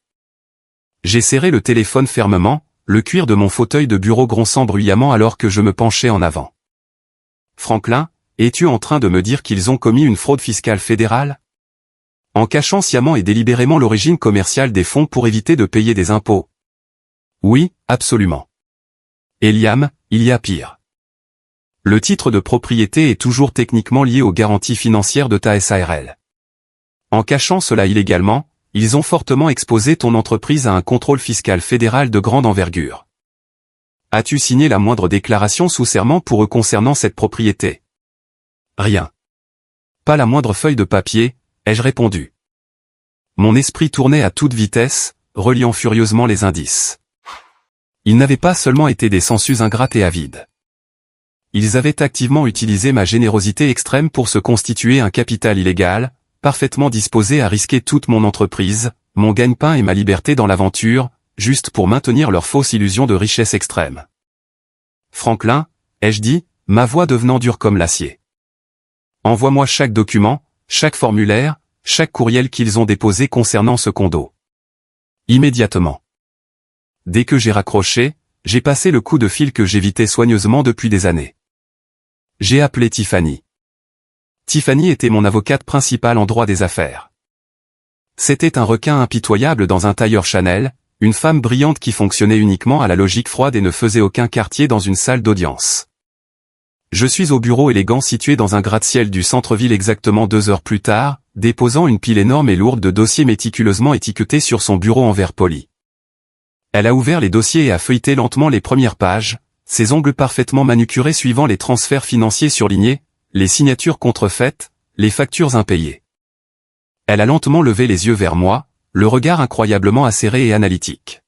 [SPEAKER 1] J'ai serré le téléphone fermement, le cuir de mon fauteuil de bureau gronçant bruyamment alors que je me penchais en avant. Franklin, es-tu en train de me dire qu'ils ont commis une fraude fiscale fédérale? En cachant sciemment et délibérément l'origine commerciale des fonds pour éviter de payer des impôts? Oui, absolument. Et Liam, il y a pire. Le titre de propriété est toujours techniquement lié aux garanties financières de ta SARL. En cachant cela illégalement, ils ont fortement exposé ton entreprise à un contrôle fiscal fédéral de grande envergure. As-tu signé la moindre déclaration sous serment pour eux concernant cette propriété? Rien. Pas la moindre feuille de papier, ai-je répondu. Mon esprit tournait à toute vitesse, reliant furieusement les indices. Ils n'avaient pas seulement été des sangsues ingrates et avides. Ils avaient activement utilisé ma générosité extrême pour se constituer un capital illégal, parfaitement disposé à risquer toute mon entreprise, mon gagne-pain et ma liberté dans l'aventure, juste pour maintenir leur fausse illusion de richesse extrême. Franklin, ai-je dit, ma voix devenant dure comme l'acier. Envoie-moi chaque document, chaque formulaire, chaque courriel qu'ils ont déposé concernant ce condo. Immédiatement. Dès que j'ai raccroché, j'ai passé le coup de fil que j'évitais soigneusement depuis des années. J'ai appelé Tiffany. Tiffany était mon avocate principale en droit des affaires. C'était un requin impitoyable dans un tailleur Chanel, une femme brillante qui fonctionnait uniquement à la logique froide et ne faisait aucun quartier dans une salle d'audience. Je suis au bureau élégant situé dans un gratte-ciel du centre-ville exactement 2 heures plus tard, déposant une pile énorme et lourde de dossiers méticuleusement étiquetés sur son bureau en verre poli. Elle a ouvert les dossiers et a feuilleté lentement les premières pages, ses ongles parfaitement manucurés suivant les transferts financiers surlignés, les signatures contrefaites, les factures impayées. Elle a lentement levé les yeux vers moi, le regard incroyablement acéré et analytique.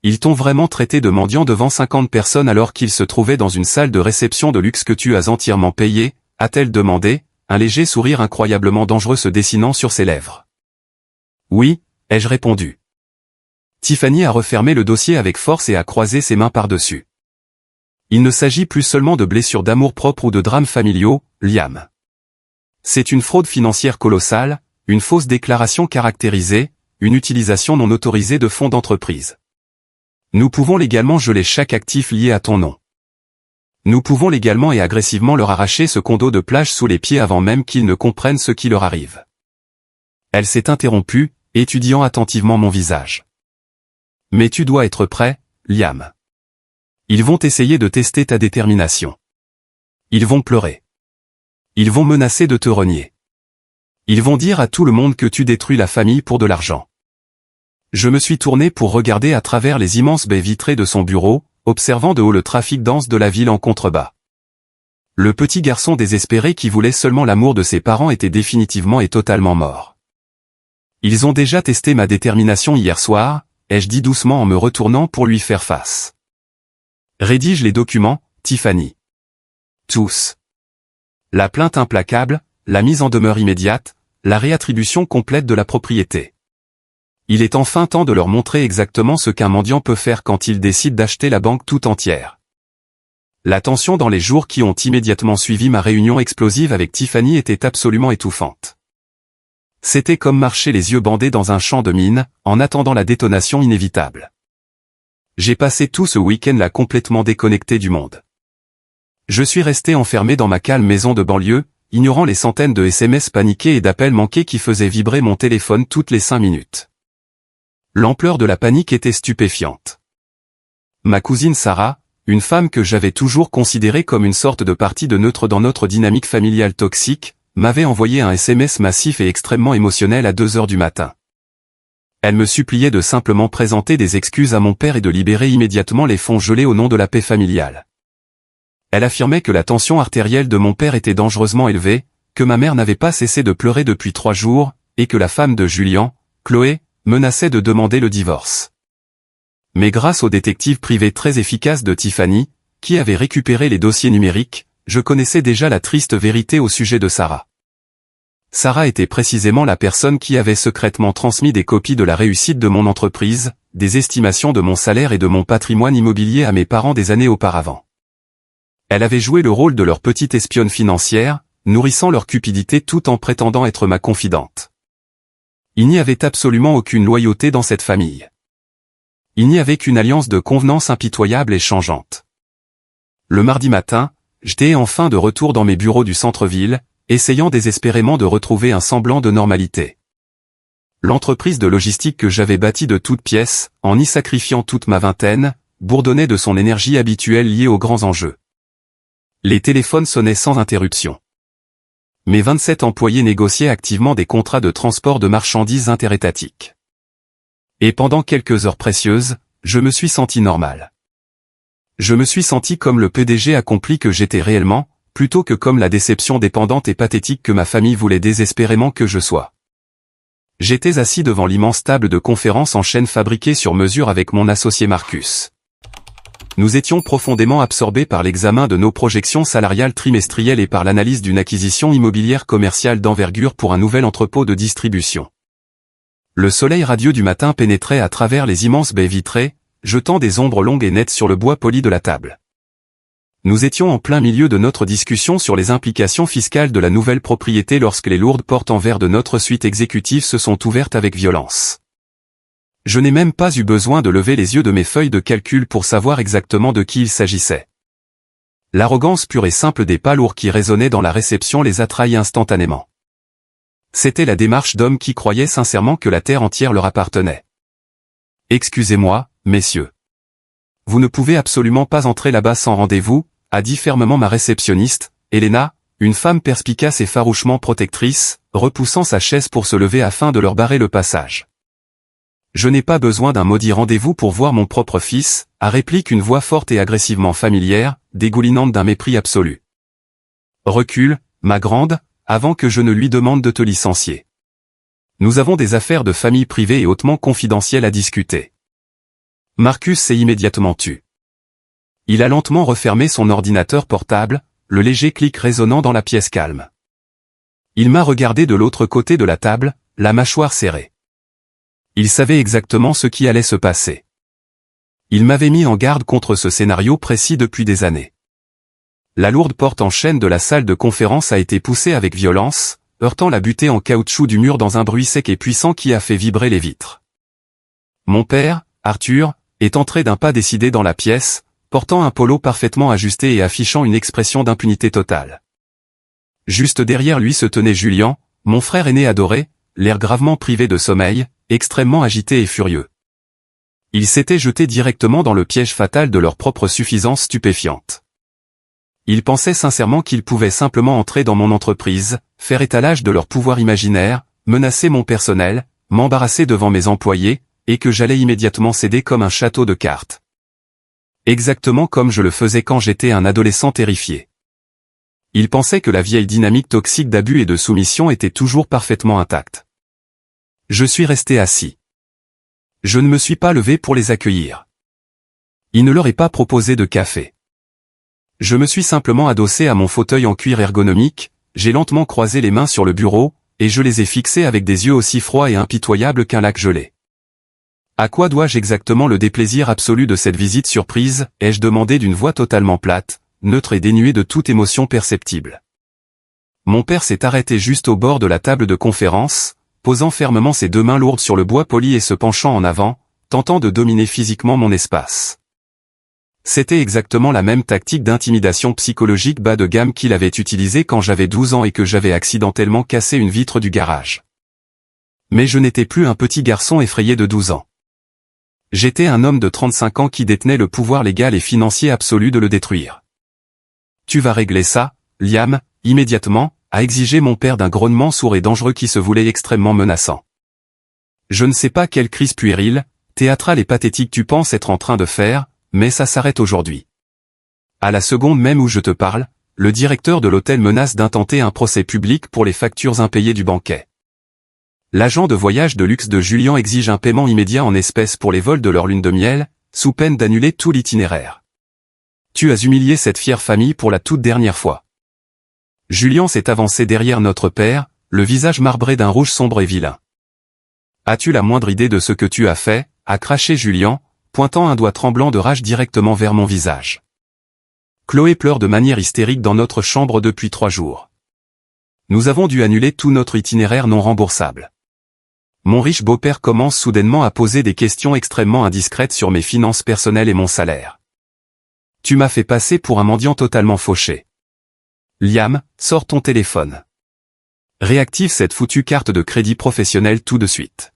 [SPEAKER 1] Ils t'ont vraiment traité de mendiant devant 50 personnes alors qu'ils se trouvaient dans une salle de réception de luxe que tu as entièrement payée, a-t-elle demandé, un léger sourire incroyablement dangereux se dessinant sur ses lèvres. Oui, ai-je répondu. Tiffany a refermé le dossier avec force et a croisé ses mains par-dessus. Il ne s'agit plus seulement de blessures d'amour-propre ou de drames familiaux, Liam. C'est une fraude financière colossale, une fausse déclaration caractérisée, une utilisation non autorisée de fonds d'entreprise. Nous pouvons légalement geler chaque actif lié à ton nom. Nous pouvons légalement et agressivement leur arracher ce condo de plage sous les pieds avant même qu'ils ne comprennent ce qui leur arrive. Elle s'est interrompue, étudiant attentivement mon visage. Mais tu dois être prêt, Liam. Ils vont essayer de tester ta détermination. Ils vont pleurer. Ils vont menacer de te renier. Ils vont dire à tout le monde que tu détruis la famille pour de l'argent. Je me suis tourné pour regarder à travers les immenses baies vitrées de son bureau, observant de haut le trafic dense de la ville en contrebas. Le petit garçon désespéré qui voulait seulement l'amour de ses parents était définitivement et totalement mort. Ils ont déjà testé ma détermination hier soir, ai-je dit doucement en me retournant pour lui faire face. Rédige les documents, Tiffany. Tous. La plainte implacable, la mise en demeure immédiate, la réattribution complète de la propriété. Il est enfin temps de leur montrer exactement ce qu'un mendiant peut faire quand il décide d'acheter la banque tout entière. La tension dans les jours qui ont immédiatement suivi ma réunion explosive avec Tiffany était absolument étouffante. C'était comme marcher les yeux bandés dans un champ de mines, en attendant la détonation inévitable. J'ai passé tout ce week-end-là complètement déconnecté du monde. Je suis resté enfermé dans ma calme maison de banlieue, ignorant les centaines de SMS paniqués et d'appels manqués qui faisaient vibrer mon téléphone toutes les 5 minutes. L'ampleur de la panique était stupéfiante. Ma cousine Sarah, une femme que j'avais toujours considérée comme une sorte de partie de neutre dans notre dynamique familiale toxique, m'avait envoyé un SMS massif et extrêmement émotionnel à 2 heures du matin. Elle me suppliait de simplement présenter des excuses à mon père et de libérer immédiatement les fonds gelés au nom de la paix familiale. Elle affirmait que la tension artérielle de mon père était dangereusement élevée, que ma mère n'avait pas cessé de pleurer depuis 3 jours, et que la femme de Julian, Chloé, menaçait de demander le divorce. Mais grâce au détective privé très efficace de Tiffany, qui avait récupéré les dossiers numériques, je connaissais déjà la triste vérité au sujet de Sarah. Sarah était précisément la personne qui avait secrètement transmis des copies de la réussite de mon entreprise, des estimations de mon salaire et de mon patrimoine immobilier à mes parents des années auparavant. Elle avait joué le rôle de leur petite espionne financière, nourrissant leur cupidité tout en prétendant être ma confidente. Il n'y avait absolument aucune loyauté dans cette famille. Il n'y avait qu'une alliance de convenances impitoyables et changeantes. Le mardi matin, j'étais enfin de retour dans mes bureaux du centre-ville, essayant désespérément de retrouver un semblant de normalité. L'entreprise de logistique que j'avais bâtie de toutes pièces, en y sacrifiant toute ma vingtaine, bourdonnait de son énergie habituelle liée aux grands enjeux. Les téléphones sonnaient sans interruption. Mes 27 employés négociaient activement des contrats de transport de marchandises interétatiques. Et pendant quelques heures précieuses, je me suis senti normal. Je me suis senti comme le PDG accompli que j'étais réellement, plutôt que comme la déception dépendante et pathétique que ma famille voulait désespérément que je sois. J'étais assis devant l'immense table de conférence en chaîne fabriquée sur mesure avec mon associé Marcus. Nous étions profondément absorbés par l'examen de nos projections salariales trimestrielles et par l'analyse d'une acquisition immobilière commerciale d'envergure pour un nouvel entrepôt de distribution. Le soleil radieux du matin pénétrait à travers les immenses baies vitrées, jetant des ombres longues et nettes sur le bois poli de la table. Nous étions en plein milieu de notre discussion sur les implications fiscales de la nouvelle propriété lorsque les lourdes portes en verre de notre suite exécutive se sont ouvertes avec violence. Je n'ai même pas eu besoin de lever les yeux de mes feuilles de calcul pour savoir exactement de qui il s'agissait. L'arrogance pure et simple des pas lourds qui résonnaient dans la réception les a trahis instantanément. C'était la démarche d'hommes qui croyaient sincèrement que la terre entière leur appartenait. « Excusez-moi, messieurs. Vous ne pouvez absolument pas entrer là-bas sans rendez-vous », a dit fermement ma réceptionniste, Helena, une femme perspicace et farouchement protectrice, repoussant sa chaise pour se lever afin de leur barrer le passage. « Je n'ai pas besoin d'un maudit rendez-vous pour voir mon propre fils », a réplique une voix forte et agressivement familière, dégoulinante d'un mépris absolu. « Recule, ma grande, avant que je ne lui demande de te licencier. Nous avons des affaires de famille privées et hautement confidentielles à discuter. » Marcus s'est immédiatement tu. Il a lentement refermé son ordinateur portable, le léger clic résonnant dans la pièce calme. Il m'a regardé de l'autre côté de la table, la mâchoire serrée. Il savait exactement ce qui allait se passer. Il m'avait mis en garde contre ce scénario précis depuis des années. La lourde porte en chêne de la salle de conférence a été poussée avec violence, heurtant la butée en caoutchouc du mur dans un bruit sec et puissant qui a fait vibrer les vitres. Mon père, Arthur, est entré d'un pas décidé dans la pièce, portant un polo parfaitement ajusté et affichant une expression d'impunité totale. Juste derrière lui se tenait Julien, mon frère aîné adoré, l'air gravement privé de sommeil, extrêmement agité et furieux. Ils s'étaient jetés directement dans le piège fatal de leur propre suffisance stupéfiante. Ils pensaient sincèrement qu'ils pouvaient simplement entrer dans mon entreprise, faire étalage de leur pouvoir imaginaire, menacer mon personnel, m'embarrasser devant mes employés, et que j'allais immédiatement céder comme un château de cartes. Exactement comme je le faisais quand j'étais un adolescent terrifié. Ils pensaient que la vieille dynamique toxique d'abus et de soumission était toujours parfaitement intacte. Je suis resté assis. Je ne me suis pas levé pour les accueillir. Il ne leur ai pas proposé de café. Je me suis simplement adossé à mon fauteuil en cuir ergonomique, j'ai lentement croisé les mains sur le bureau, et je les ai fixés avec des yeux aussi froids et impitoyables qu'un lac gelé. À quoi dois-je exactement le déplaisir absolu de cette visite surprise, ai-je demandé d'une voix totalement plate, neutre et dénuée de toute émotion perceptible. Mon père s'est arrêté juste au bord de la table de conférence, posant fermement ses deux mains lourdes sur le bois poli et se penchant en avant, tentant de dominer physiquement mon espace. C'était exactement la même tactique d'intimidation psychologique bas de gamme qu'il avait utilisée quand j'avais 12 ans et que j'avais accidentellement cassé une vitre du garage. Mais je n'étais plus un petit garçon effrayé de 12 ans. J'étais un homme de 35 ans qui détenait le pouvoir légal et financier absolu de le détruire. « Tu vas régler ça, Liam, immédiatement », a exigé mon père d'un grognement sourd et dangereux qui se voulait extrêmement menaçant. Je ne sais pas quelle crise puérile, théâtrale et pathétique tu penses être en train de faire, mais ça s'arrête aujourd'hui. À la seconde même où je te parle, le directeur de l'hôtel menace d'intenter un procès public pour les factures impayées du banquet. L'agent de voyage de luxe de Julien exige un paiement immédiat en espèces pour les vols de leur lune de miel, sous peine d'annuler tout l'itinéraire. Tu as humilié cette fière famille pour la toute dernière fois. Julien s'est avancé derrière notre père, le visage marbré d'un rouge sombre et vilain. As-tu la moindre idée de ce que tu as fait, a craché Julien, pointant un doigt tremblant de rage directement vers mon visage. Chloé pleure de manière hystérique dans notre chambre depuis 3 jours. Nous avons dû annuler tout notre itinéraire non remboursable. Mon riche beau-père commence soudainement à poser des questions extrêmement indiscrètes sur mes finances personnelles et mon salaire. Tu m'as fait passer pour un mendiant totalement fauché. Liam, sors ton téléphone. Réactive cette foutue carte de crédit professionnel tout de suite.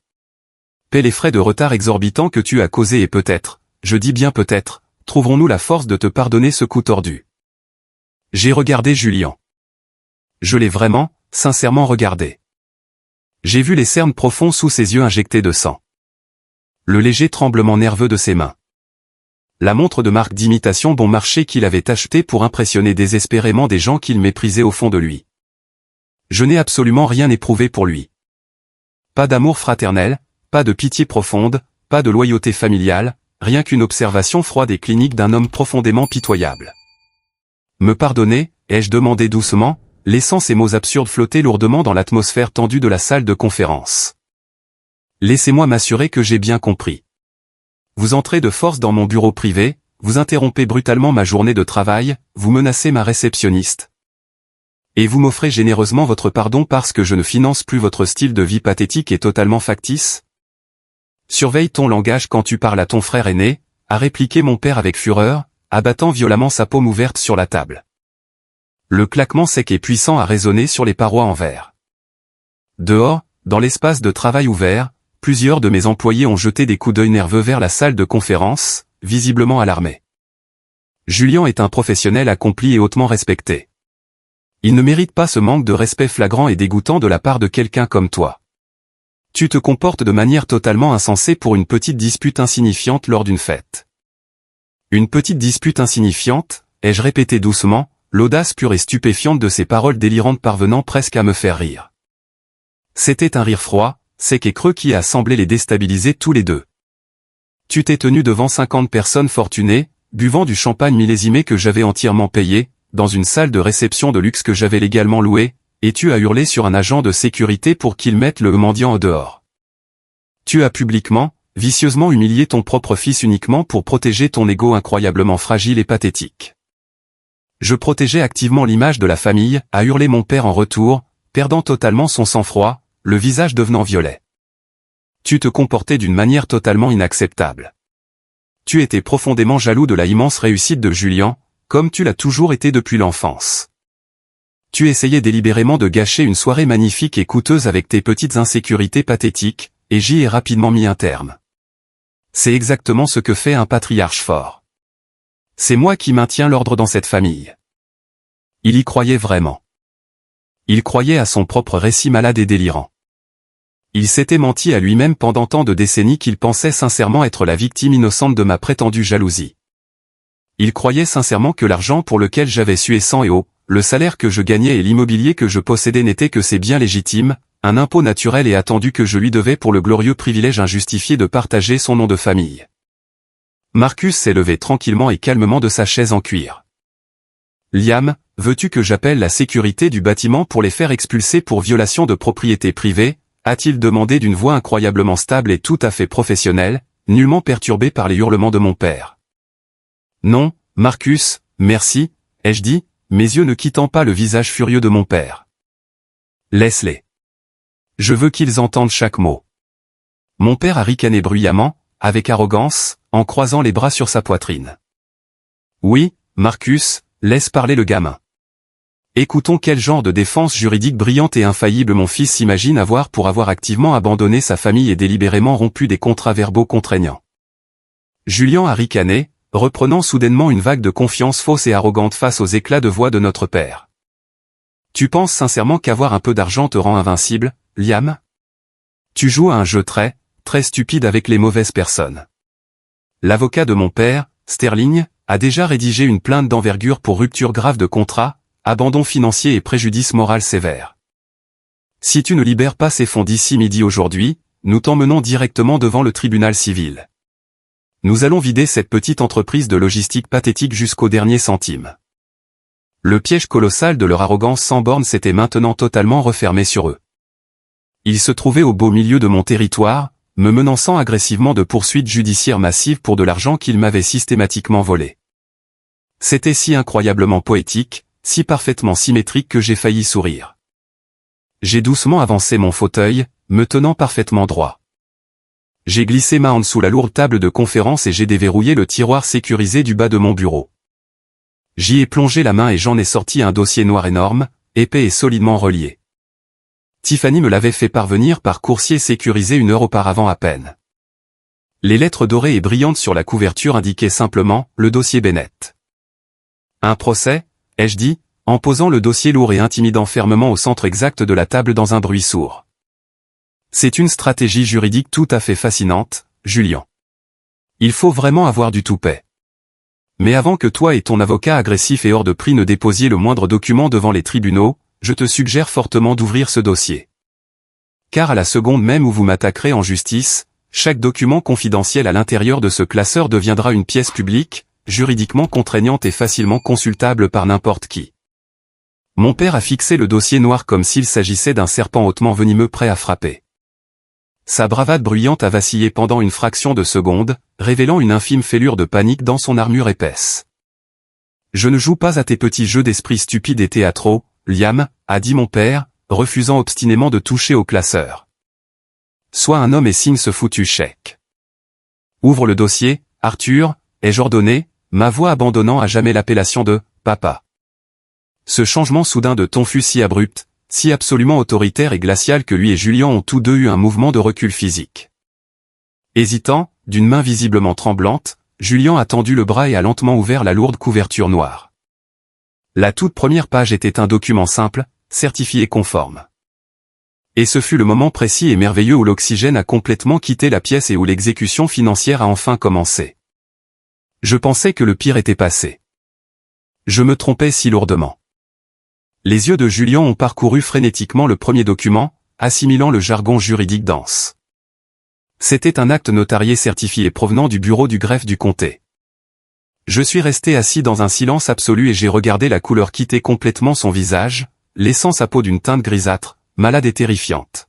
[SPEAKER 1] Paie les frais de retard exorbitants que tu as causés et peut-être, je dis bien peut-être, trouverons-nous la force de te pardonner ce coup tordu. J'ai regardé Julien. Je l'ai vraiment, sincèrement regardé. J'ai vu les cernes profonds sous ses yeux injectés de sang. Le léger tremblement nerveux de ses mains. La montre de marque d'imitation bon marché qu'il avait achetée pour impressionner désespérément des gens qu'il méprisait au fond de lui. Je n'ai absolument rien éprouvé pour lui. Pas d'amour fraternel, pas de pitié profonde, pas de loyauté familiale, rien qu'une observation froide et clinique d'un homme profondément pitoyable. Me pardonner, ai-je demandé doucement, laissant ces mots absurdes flotter lourdement dans l'atmosphère tendue de la salle de conférence. Laissez-moi m'assurer que j'ai bien compris. Vous entrez de force dans mon bureau privé, vous interrompez brutalement ma journée de travail, vous menacez ma réceptionniste. Et vous m'offrez généreusement votre pardon parce que je ne finance plus votre style de vie pathétique et totalement factice? Surveille ton langage quand tu parles à ton frère aîné, a répliqué mon père avec fureur, abattant violemment sa paume ouverte sur la table. Le claquement sec et puissant a résonné sur les parois en verre. Dehors, dans l'espace de travail ouvert, plusieurs de mes employés ont jeté des coups d'œil nerveux vers la salle de conférence, visiblement alarmés. Julien est un professionnel accompli et hautement respecté. Il ne mérite pas ce manque de respect flagrant et dégoûtant de la part de quelqu'un comme toi. Tu te comportes de manière totalement insensée pour une petite dispute insignifiante lors d'une fête. Une petite dispute insignifiante, ai-je répété doucement, l'audace pure et stupéfiante de ces paroles délirantes parvenant presque à me faire rire. C'était un rire froid, sec et creux qui a semblé les déstabiliser tous les deux. Tu t'es tenu devant 50 personnes fortunées, buvant du champagne millésimé que j'avais entièrement payé, dans une salle de réception de luxe que j'avais légalement louée, et tu as hurlé sur un agent de sécurité pour qu'il mette le mendiant au dehors. Tu as publiquement, vicieusement humilié ton propre fils uniquement pour protéger ton ego incroyablement fragile et pathétique. Je protégeais activement l'image de la famille, a hurlé mon père en retour, perdant totalement son sang-froid, le visage devenant violet. Tu te comportais d'une manière totalement inacceptable. Tu étais profondément jaloux de la immense réussite de Julien, comme tu l'as toujours été depuis l'enfance. Tu essayais délibérément de gâcher une soirée magnifique et coûteuse avec tes petites insécurités pathétiques, et j'y ai rapidement mis un terme. C'est exactement ce que fait un patriarche fort. C'est moi qui maintiens l'ordre dans cette famille. Il y croyait vraiment. Il croyait à son propre récit malade et délirant. Il s'était menti à lui-même pendant tant de décennies qu'il pensait sincèrement être la victime innocente de ma prétendue jalousie. Il croyait sincèrement que l'argent pour lequel j'avais sué sang et eau, le salaire que je gagnais et l'immobilier que je possédais n'étaient que ses biens légitimes, un impôt naturel et attendu que je lui devais pour le glorieux privilège injustifié de partager son nom de famille. Marcus s'est levé tranquillement et calmement de sa chaise en cuir. Liam, veux-tu que j'appelle la sécurité du bâtiment pour les faire expulser pour violation de propriété privée, a-t-il demandé d'une voix incroyablement stable et tout à fait professionnelle, nullement perturbée par les hurlements de mon père. Non, Marcus, merci, ai-je dit, mes yeux ne quittant pas le visage furieux de mon père. Laisse-les. Je veux qu'ils entendent chaque mot. Mon père a ricané bruyamment, avec arrogance, en croisant les bras sur sa poitrine. Oui, Marcus, laisse parler le gamin. Écoutons quel genre de défense juridique brillante et infaillible mon fils s'imagine avoir pour avoir activement abandonné sa famille et délibérément rompu des contrats verbaux contraignants. Julien a ricané, reprenant soudainement une vague de confiance fausse et arrogante face aux éclats de voix de notre père. Tu penses sincèrement qu'avoir un peu d'argent te rend invincible, Liam? Tu joues à un jeu très stupide avec les mauvaises personnes. L'avocat de mon père, Sterling, a déjà rédigé une plainte d'envergure pour rupture grave de contrat, abandon financier et préjudice moral sévère. Si tu ne libères pas ces fonds d'ici midi aujourd'hui, nous t'emmenons directement devant le tribunal civil. Nous allons vider cette petite entreprise de logistique pathétique jusqu'au dernier centime. Le piège colossal de leur arrogance sans borne s'était maintenant totalement refermé sur eux. Ils se trouvaient au beau milieu de mon territoire, me menaçant agressivement de poursuites judiciaires massives pour de l'argent qu'ils m'avaient systématiquement volé. C'était si incroyablement poétique, si parfaitement symétrique que j'ai failli sourire. J'ai doucement avancé mon fauteuil, me tenant parfaitement droit. J'ai glissé ma hand sous la lourde table de conférence et j'ai déverrouillé le tiroir sécurisé du bas de mon bureau. J'y ai plongé la main et j'en ai sorti un dossier noir énorme, épais et solidement relié. Tiffany me l'avait fait parvenir par coursier sécurisé 1 heure auparavant à peine. Les lettres dorées et brillantes sur la couverture indiquaient simplement « Le dossier Bennett ». Un procès, ai-je dit, en posant le dossier lourd et intimidant fermement au centre exact de la table dans un bruit sourd. C'est une stratégie juridique tout à fait fascinante, Julien. Il faut vraiment avoir du toupet. Mais avant que toi et ton avocat agressif et hors de prix ne déposiez le moindre document devant les tribunaux, je te suggère fortement d'ouvrir ce dossier. car à la seconde même où vous m'attaquerez en justice, chaque document confidentiel à l'intérieur de ce classeur deviendra une pièce publique, juridiquement contraignante et facilement consultable par n'importe qui. Mon père a fixé le dossier noir comme s'il s'agissait d'un serpent hautement venimeux prêt à frapper. Sa bravade bruyante a vacillé pendant une fraction de seconde, révélant une infime fêlure de panique dans son armure épaisse. « Je ne joue pas à tes petits jeux d'esprit stupides et théâtraux, Liam, a dit mon père, refusant obstinément de toucher au classeur. Sois un homme et signe ce foutu chèque. Ouvre le dossier, Arthur, ai-je ordonné, ma voix abandonnant à jamais l'appellation de « papa ». Ce changement soudain de ton fut si abrupt, si absolument autoritaire et glacial que lui et Julien ont tous deux eu un mouvement de recul physique. Hésitant, d'une main visiblement tremblante, Julien a tendu le bras et a lentement ouvert la lourde couverture noire. La toute première page était un document simple, certifié conforme. Et ce fut le moment précis et merveilleux où l'oxygène a complètement quitté la pièce et où l'exécution financière a enfin commencé. Je pensais que le pire était passé. Je me trompais si lourdement. Les yeux de Julien ont parcouru frénétiquement le premier document, assimilant le jargon juridique dense. C'était un acte notarié certifié provenant du bureau du greffe du comté. Je suis resté assis dans un silence absolu et j'ai regardé la couleur quitter complètement son visage, laissant sa peau d'une teinte grisâtre, malade et terrifiante.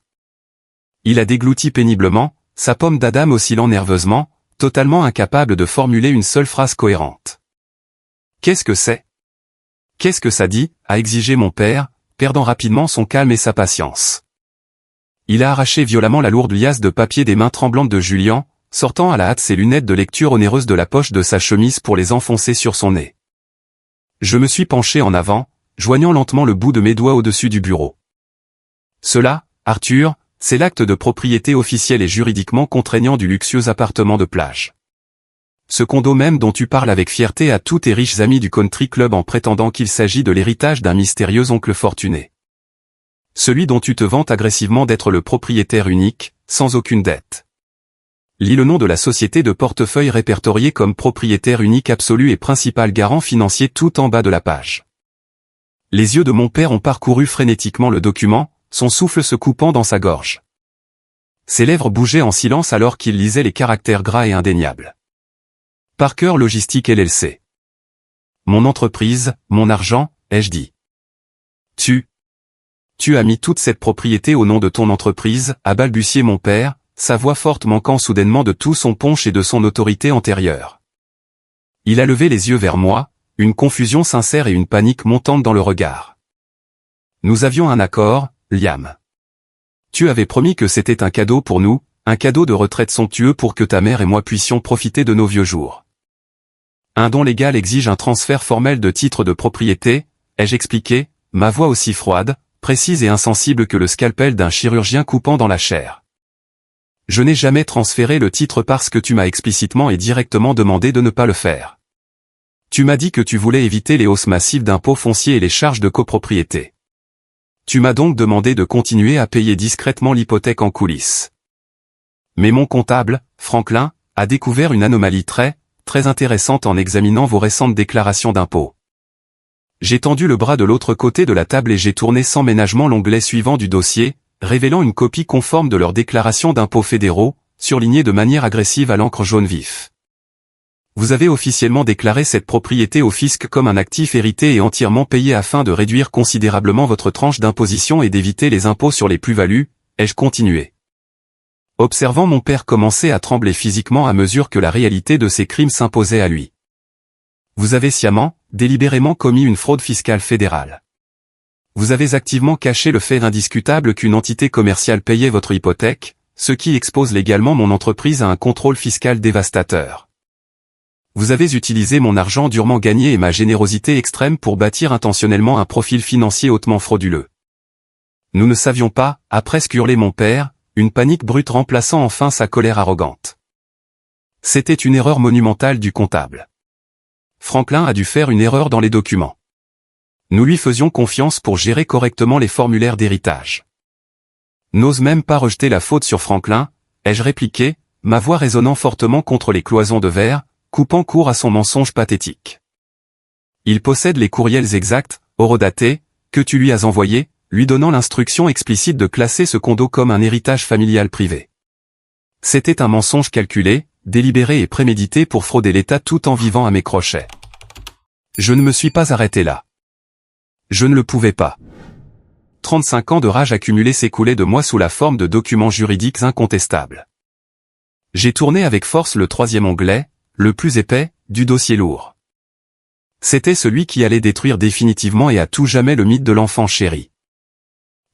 [SPEAKER 1] Il a déglouti péniblement, sa pomme d'Adam oscillant nerveusement, totalement incapable de formuler une seule phrase cohérente. « Qu'est-ce que c'est ? Qu'est-ce que ça dit ?» a exigé mon père, perdant rapidement son calme et sa patience. Il a arraché violemment la lourde liasse de papier des mains tremblantes de Julien, sortant à la hâte ses lunettes de lecture onéreuses de la poche de sa chemise pour les enfoncer sur son nez. Je me suis penché en avant, joignant lentement le bout de mes doigts au-dessus du bureau. Cela, Arthur, c'est l'acte de propriété officiel et juridiquement contraignant du luxueux appartement de plage. Ce condo même dont tu parles avec fierté à tous tes riches amis du country club en prétendant qu'il s'agit de l'héritage d'un mystérieux oncle fortuné. Celui dont tu te vantes agressivement d'être le propriétaire unique, sans aucune dette. Lis le nom de la société de portefeuille répertoriée comme propriétaire unique absolu et principal garant financier tout en bas de la page. Les yeux de mon père ont parcouru frénétiquement le document, son souffle se coupant dans sa gorge. Ses lèvres bougeaient en silence alors qu'il lisait les caractères gras et indéniables. Parker Logistique LLC. Mon entreprise, mon argent, ai-je dit. Tu as mis toute cette propriété au nom de ton entreprise, a balbutié mon père, sa voix forte manquant soudainement de tout son punch et de son autorité antérieure. Il a levé les yeux vers moi, une confusion sincère et une panique montante dans le regard. Nous avions un accord, Liam. Tu avais promis que c'était un cadeau pour nous, un cadeau de retraite somptueux pour que ta mère et moi puissions profiter de nos vieux jours. Un don légal exige un transfert formel de titre de propriété, ai-je expliqué, ma voix aussi froide, précise et insensible que le scalpel d'un chirurgien coupant dans la chair. Je n'ai jamais transféré le titre parce que tu m'as explicitement et directement demandé de ne pas le faire. Tu m'as dit que tu voulais éviter les hausses massives d'impôts fonciers et les charges de copropriété. Tu m'as donc demandé de continuer à payer discrètement l'hypothèque en coulisses. Mais mon comptable, Franklin, a découvert une anomalie très intéressante en examinant vos récentes déclarations d'impôts. J'ai tendu le bras de l'autre côté de la table et j'ai tourné sans ménagement l'onglet suivant du dossier, révélant une copie conforme de leurs déclarations d'impôts fédéraux, surlignée de manière agressive à l'encre jaune vif. Vous avez officiellement déclaré cette propriété au fisc comme un actif hérité et entièrement payé afin de réduire considérablement votre tranche d'imposition et d'éviter les impôts sur les plus-values, ai-je continué. Observant mon père commencer à trembler physiquement à mesure que la réalité de ses crimes s'imposait à lui. Vous avez sciemment, délibérément commis une fraude fiscale fédérale. Vous avez activement caché le fait indiscutable qu'une entité commerciale payait votre hypothèque, ce qui expose légalement mon entreprise à un contrôle fiscal dévastateur. Vous avez utilisé mon argent durement gagné et ma générosité extrême pour bâtir intentionnellement un profil financier hautement frauduleux. Nous ne savions pas, a presque hurlé mon père, une panique brute remplaçant enfin sa colère arrogante. C'était une erreur monumentale du comptable. Franklin a dû faire une erreur dans les documents. Nous lui faisions confiance pour gérer correctement les formulaires d'héritage. N'ose même pas rejeter la faute sur Franklin, ai-je répliqué, ma voix résonnant fortement contre les cloisons de verre, coupant court à son mensonge pathétique. Il possède les courriels exacts, horodatés, que tu lui as envoyés, lui donnant l'instruction explicite de classer ce condo comme un héritage familial privé. C'était un mensonge calculé, délibéré et prémédité pour frauder l'État tout en vivant à mes crochets. Je ne me suis pas arrêté là. Je ne le pouvais pas. 35 ans de rage accumulée s'écoulaient de moi sous la forme de documents juridiques incontestables. J'ai tourné avec force le 3e onglet, le plus épais, du dossier lourd. C'était celui qui allait détruire définitivement et à tout jamais le mythe de l'enfant chéri.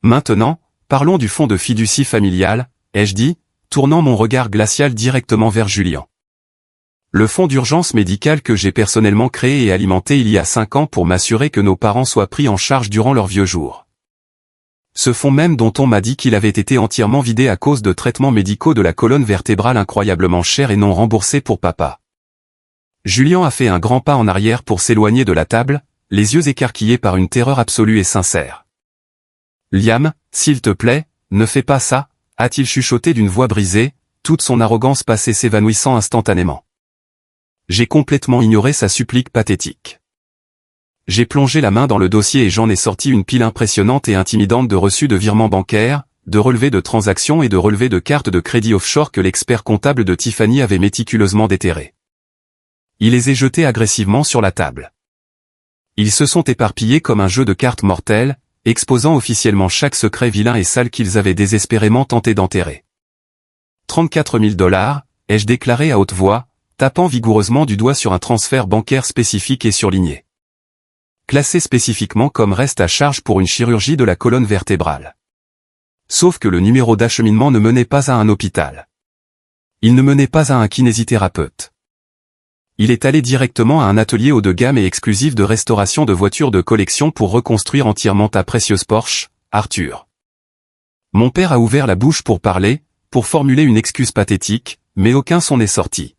[SPEAKER 1] Maintenant, parlons du fonds de fiducie familiale, ai-je dit, tournant mon regard glacial directement vers Julien. Le fonds d'urgence médicale que j'ai personnellement créé et alimenté il y a 5 ans pour m'assurer que nos parents soient pris en charge durant leurs vieux jours. Ce fonds même dont on m'a dit qu'il avait été entièrement vidé à cause de traitements médicaux de la colonne vertébrale incroyablement chers et non remboursés pour papa. Julien a fait un grand pas en arrière pour s'éloigner de la table, les yeux écarquillés par une terreur absolue et sincère. « Liam, s'il te plaît, ne fais pas ça », a-t-il chuchoté d'une voix brisée, toute son arrogance passée s'évanouissant instantanément. J'ai complètement ignoré sa supplique pathétique. J'ai plongé la main dans le dossier et j'en ai sorti une pile impressionnante et intimidante de reçus de virements bancaires, de relevés de transactions et de relevés de cartes de crédit offshore que l'expert comptable de Tiffany avait méticuleusement déterrés. Il les a jetés agressivement sur la table. Ils se sont éparpillés comme un jeu de cartes mortel, exposant officiellement chaque secret vilain et sale qu'ils avaient désespérément tenté d'enterrer. 34 000 $, ai-je déclaré à haute voix, tapant vigoureusement du doigt sur un transfert bancaire spécifique et surligné. Classé spécifiquement comme reste à charge pour une chirurgie de la colonne vertébrale. Sauf que le numéro d'acheminement ne menait pas à un hôpital. Il ne menait pas à un kinésithérapeute. Il est allé directement à un atelier haut de gamme et exclusif de restauration de voitures de collection pour reconstruire entièrement ta précieuse Porsche, Arthur. Mon père a ouvert la bouche pour parler, pour formuler une excuse pathétique, mais aucun son n'est sorti.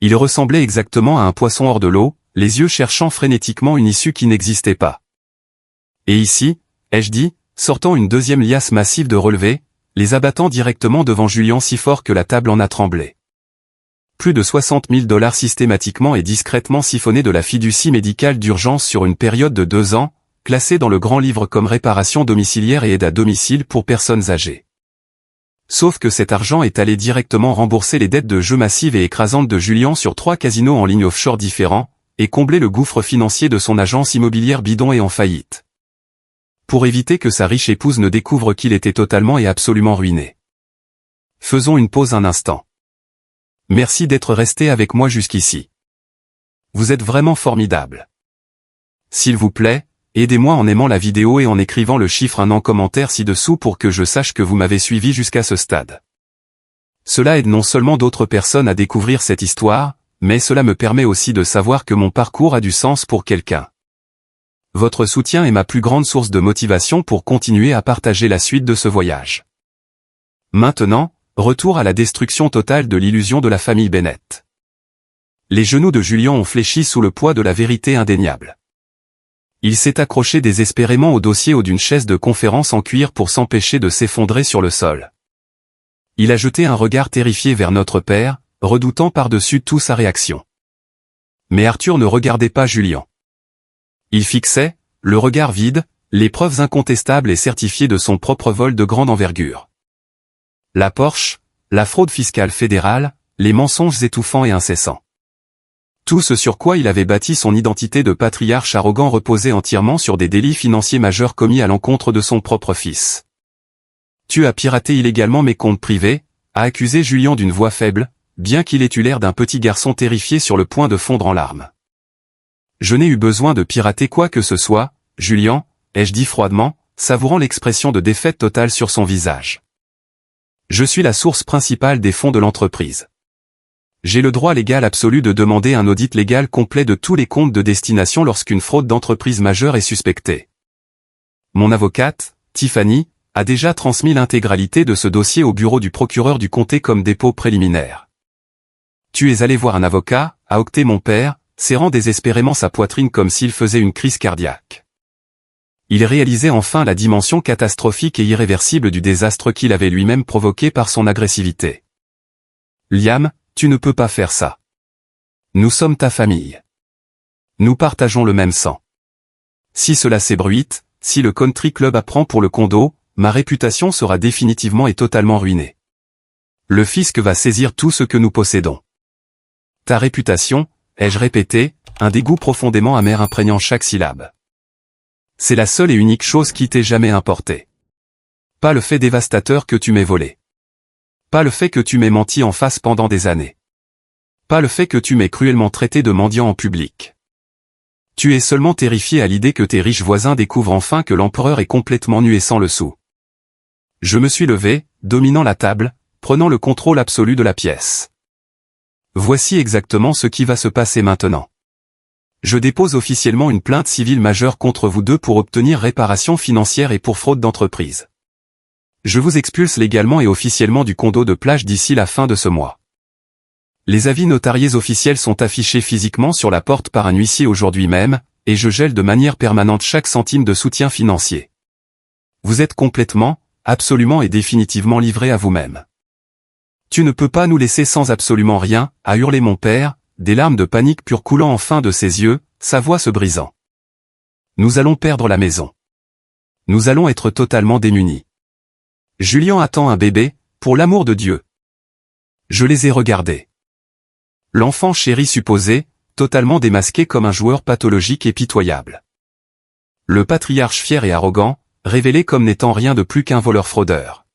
[SPEAKER 1] Il ressemblait exactement à un poisson hors de l'eau, les yeux cherchant frénétiquement une issue qui n'existait pas. Et ici, ai-je dit, sortant une deuxième liasse massive de relevés, les abattant directement devant Julien si fort que la table en a tremblé. Plus de 60 000 $ systématiquement et discrètement siphonnés de la fiducie médicale d'urgence sur une période de 2 ans, classée dans le grand livre comme réparation domiciliaire et aide à domicile pour personnes âgées. Sauf que cet argent est allé directement rembourser les dettes de jeu massives et écrasantes de Julien sur 3 casinos en ligne offshore différents, et combler le gouffre financier de son agence immobilière bidon et en faillite. Pour éviter que sa riche épouse ne découvre qu'il était totalement et absolument ruiné. Faisons une pause un instant. Merci d'être resté avec moi jusqu'ici. Vous êtes vraiment formidable. S'il vous plaît, aidez-moi en aimant la vidéo et en écrivant le chiffre 1 en commentaire ci-dessous pour que je sache que vous m'avez suivi jusqu'à ce stade. Cela aide non seulement d'autres personnes à découvrir cette histoire, mais cela me permet aussi de savoir que mon parcours a du sens pour quelqu'un. Votre soutien est ma plus grande source de motivation pour continuer à partager la suite de ce voyage. Maintenant, retour à la destruction totale de l'illusion de la famille Bennett. Les genoux de Julien ont fléchi sous le poids de la vérité indéniable. Il s'est accroché désespérément au dossier haut d'une chaise de conférence en cuir pour s'empêcher de s'effondrer sur le sol. Il a jeté un regard terrifié vers notre père, redoutant par-dessus tout sa réaction. Mais Arthur ne regardait pas Julien. Il fixait, le regard vide, les preuves incontestables et certifiées de son propre vol de grande envergure. La Porsche, la fraude fiscale fédérale, les mensonges étouffants et incessants. Tout ce sur quoi il avait bâti son identité de patriarche arrogant reposait entièrement sur des délits financiers majeurs commis à l'encontre de son propre fils. Tu as piraté illégalement mes comptes privés, a accusé Julien d'une voix faible, bien qu'il ait eu l'air d'un petit garçon terrifié sur le point de fondre en larmes. Je n'ai eu besoin de pirater quoi que ce soit, Julien, ai-je dit froidement, savourant l'expression de défaite totale sur son visage. Je suis la source principale des fonds de l'entreprise. J'ai le droit légal absolu de demander un audit légal complet de tous les comptes de destination lorsqu'une fraude d'entreprise majeure est suspectée. Mon avocate, Tiffany, a déjà transmis l'intégralité de ce dossier au bureau du procureur du comté comme dépôt préliminaire. Tu es allé voir un avocat, a octé mon père, serrant désespérément sa poitrine comme s'il faisait une crise cardiaque. Il réalisait enfin la dimension catastrophique et irréversible du désastre qu'il avait lui-même provoqué par son agressivité. Liam, tu ne peux pas faire ça. Nous sommes ta famille. Nous partageons le même sang. Si cela s'ébruite, si le country club apprend pour le condo, ma réputation sera définitivement et totalement ruinée. Le fisc va saisir tout ce que nous possédons. Ta réputation, ai-je répété, un dégoût profondément amer imprégnant chaque syllabe. C'est la seule et unique chose qui t'ait jamais importé. Pas le fait dévastateur que tu m'aies volé. Pas le fait que tu m'aies menti en face pendant des années. Pas le fait que tu m'aies cruellement traité de mendiant en public. Tu es seulement terrifié à l'idée que tes riches voisins découvrent enfin que l'empereur est complètement nu et sans le sou. Je me suis levé, dominant la table, prenant le contrôle absolu de la pièce. Voici exactement ce qui va se passer maintenant. Je dépose officiellement une plainte civile majeure contre vous deux pour obtenir réparation financière et pour fraude d'entreprise. Je vous expulse légalement et officiellement du condo de plage d'ici la fin de ce mois. Les avis notariés officiels sont affichés physiquement sur la porte par un huissier aujourd'hui même, et je gèle de manière permanente chaque centime de soutien financier. Vous êtes complètement, absolument et définitivement livré à vous-même. Tu ne peux pas nous laisser sans absolument rien, a hurlé mon père, des larmes de panique pure coulant enfin de ses yeux, sa voix se brisant. Nous allons perdre la maison. Nous allons être totalement démunis. Julien attend un bébé, pour l'amour de Dieu. Je les ai regardés. L'enfant chéri supposé, totalement démasqué comme un joueur pathologique et pitoyable. Le patriarche fier et arrogant, révélé comme n'étant rien de plus qu'un voleur fraudeur.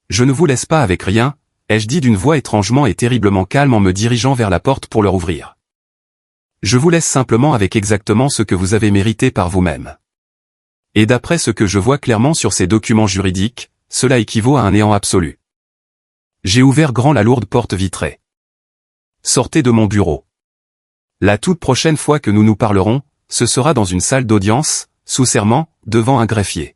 [SPEAKER 1] Je ne vous laisse pas avec rien, ai-je dit d'une voix étrangement et terriblement calme en me dirigeant vers la porte pour leur ouvrir. Je vous laisse simplement avec exactement ce que vous avez mérité par vous-même. Et d'après ce que je vois clairement sur ces documents juridiques, cela équivaut à un néant absolu. J'ai ouvert grand la lourde porte vitrée. Sortez de mon bureau. La toute prochaine fois que nous nous parlerons, ce sera dans une salle d'audience, sous serment, devant un greffier.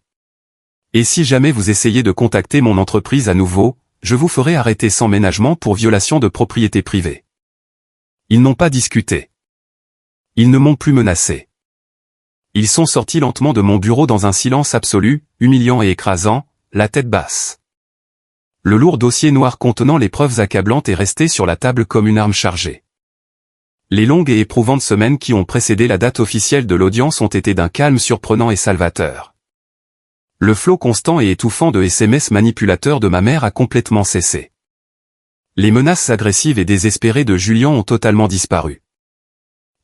[SPEAKER 1] Et si jamais vous essayez de contacter mon entreprise à nouveau, je vous ferai arrêter sans ménagement pour violation de propriété privée. Ils n'ont pas discuté. Ils ne m'ont plus menacé. Ils sont sortis lentement de mon bureau dans un silence absolu, humiliant et écrasant, la tête basse. Le lourd dossier noir contenant les preuves accablantes est resté sur la table comme une arme chargée. Les longues et éprouvantes semaines qui ont précédé la date officielle de l'audience ont été d'un calme surprenant et salvateur. Le flot constant et étouffant de SMS manipulateurs de ma mère a complètement cessé. Les menaces agressives et désespérées de Julien ont totalement disparu.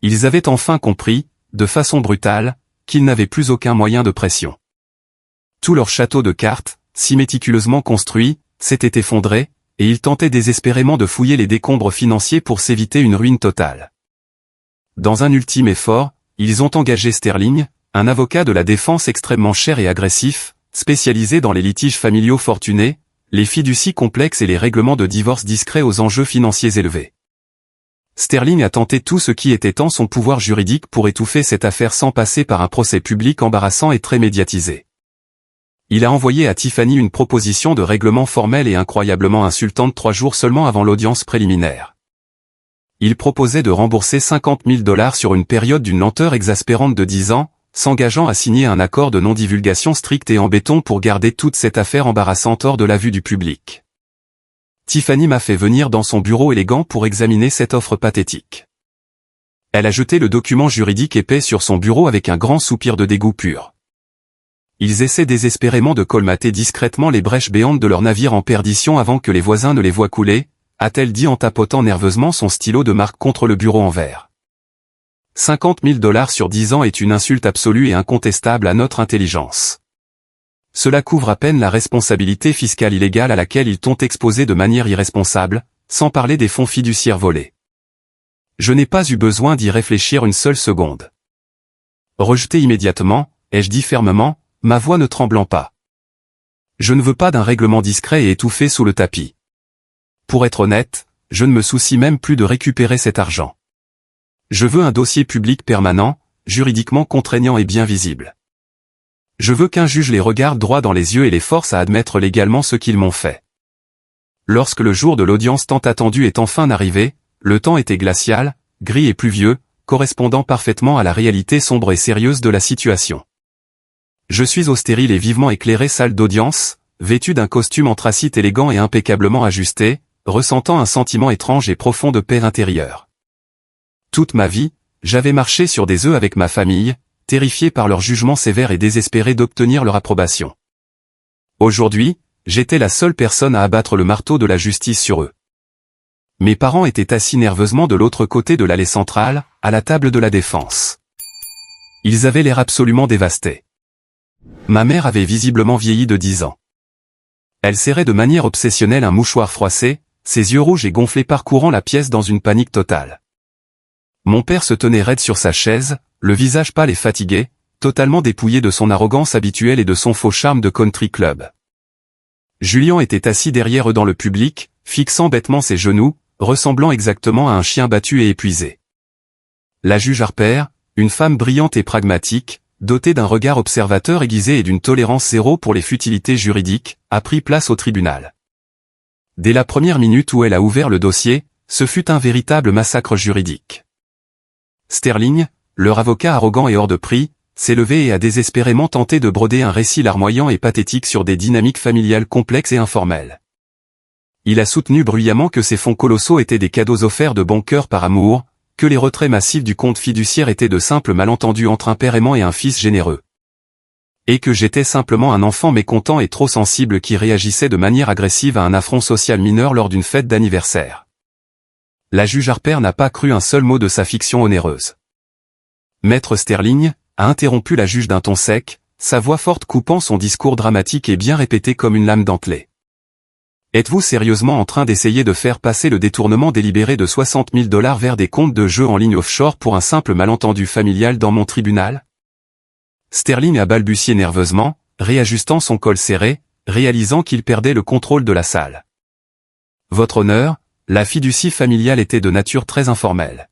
[SPEAKER 1] Ils avaient enfin compris, de façon brutale, qu'ils n'avaient plus aucun moyen de pression. Tout leur château de cartes, si méticuleusement construit, s'était effondré, et ils tentaient désespérément de fouiller les décombres financiers pour s'éviter une ruine totale. Dans un ultime effort, ils ont engagé Sterling, un avocat de la défense extrêmement cher et agressif, spécialisé dans les litiges familiaux fortunés, les fiducies complexes et les règlements de divorce discrets aux enjeux financiers élevés. Sterling a tenté tout ce qui était en son pouvoir juridique pour étouffer cette affaire sans passer par un procès public embarrassant et très médiatisé. Il a envoyé à Tiffany une proposition de règlement formelle et incroyablement insultante 3 jours seulement avant l'audience préliminaire. Il proposait de rembourser $50 000 sur une période d'une lenteur exaspérante de 10 ans, s'engageant à signer un accord de non-divulgation strict et en béton pour garder toute cette affaire embarrassante hors de la vue du public. Tiffany m'a fait venir dans son bureau élégant pour examiner cette offre pathétique. Elle a jeté le document juridique épais sur son bureau avec un grand soupir de dégoût pur. Ils essaient désespérément de colmater discrètement les brèches béantes de leur navire en perdition avant que les voisins ne les voient couler, a-t-elle dit en tapotant nerveusement son stylo de marque contre le bureau en verre. $50 000 sur 10 ans est une insulte absolue et incontestable à notre intelligence. Cela couvre à peine la responsabilité fiscale illégale à laquelle ils t'ont exposé de manière irresponsable, sans parler des fonds fiduciaires volés. Je n'ai pas eu besoin d'y réfléchir une seule seconde. Rejetez immédiatement, ai-je dit fermement, ma voix ne tremblant pas. Je ne veux pas d'un règlement discret et étouffé sous le tapis. Pour être honnête, je ne me soucie même plus de récupérer cet argent. Je veux un dossier public permanent, juridiquement contraignant et bien visible. Je veux qu'un juge les regarde droit dans les yeux et les force à admettre légalement ce qu'ils m'ont fait. Lorsque le jour de l'audience tant attendue est enfin arrivé, le temps était glacial, gris et pluvieux, correspondant parfaitement à la réalité sombre et sérieuse de la situation. Je suis au stérile et vivement éclairé salle d'audience, vêtu d'un costume anthracite élégant et impeccablement ajusté, ressentant un sentiment étrange et profond de paix intérieure. Toute ma vie, j'avais marché sur des œufs avec ma famille, terrifiés par leur jugement sévère et désespérés d'obtenir leur approbation. Aujourd'hui, j'étais la seule personne à abattre le marteau de la justice sur eux. Mes parents étaient assis nerveusement de l'autre côté de l'allée centrale, à la table de la défense. Ils avaient l'air absolument dévastés. Ma mère avait visiblement vieilli de 10 ans. Elle serrait de manière obsessionnelle un mouchoir froissé, ses yeux rouges et gonflés parcourant la pièce dans une panique totale. Mon père se tenait raide sur sa chaise, le visage pâle et fatigué, totalement dépouillé de son arrogance habituelle et de son faux charme de country club. Julien était assis derrière eux dans le public, fixant bêtement ses genoux, ressemblant exactement à un chien battu et épuisé. La juge Harper, une femme brillante et pragmatique, dotée d'un regard observateur aiguisé et d'une tolérance zéro pour les futilités juridiques, a pris place au tribunal. Dès la première minute où elle a ouvert le dossier, ce fut un véritable massacre juridique. Sterling, leur avocat arrogant et hors de prix, s'est levé et a désespérément tenté de broder un récit larmoyant et pathétique sur des dynamiques familiales complexes et informelles. Il a soutenu bruyamment que ces fonds colossaux étaient des cadeaux offerts de bon cœur par amour, que les retraits massifs du compte fiduciaire étaient de simples malentendus entre un père aimant et un fils généreux. Et que j'étais simplement un enfant mécontent et trop sensible qui réagissait de manière agressive à un affront social mineur lors d'une fête d'anniversaire. La juge Harper n'a pas cru un seul mot de sa fiction onéreuse. Maître Sterling a interrompu la juge d'un ton sec, sa voix forte coupant son discours dramatique et bien répété comme une lame dentelée. Êtes-vous sérieusement en train d'essayer de faire passer le détournement délibéré de 60 000 $ vers des comptes de jeux en ligne offshore pour un simple malentendu familial dans mon tribunal? Sterling a balbutié nerveusement, réajustant son col serré, réalisant qu'il perdait le contrôle de la salle. Votre honneur, la fiducie familiale était de nature très informelle.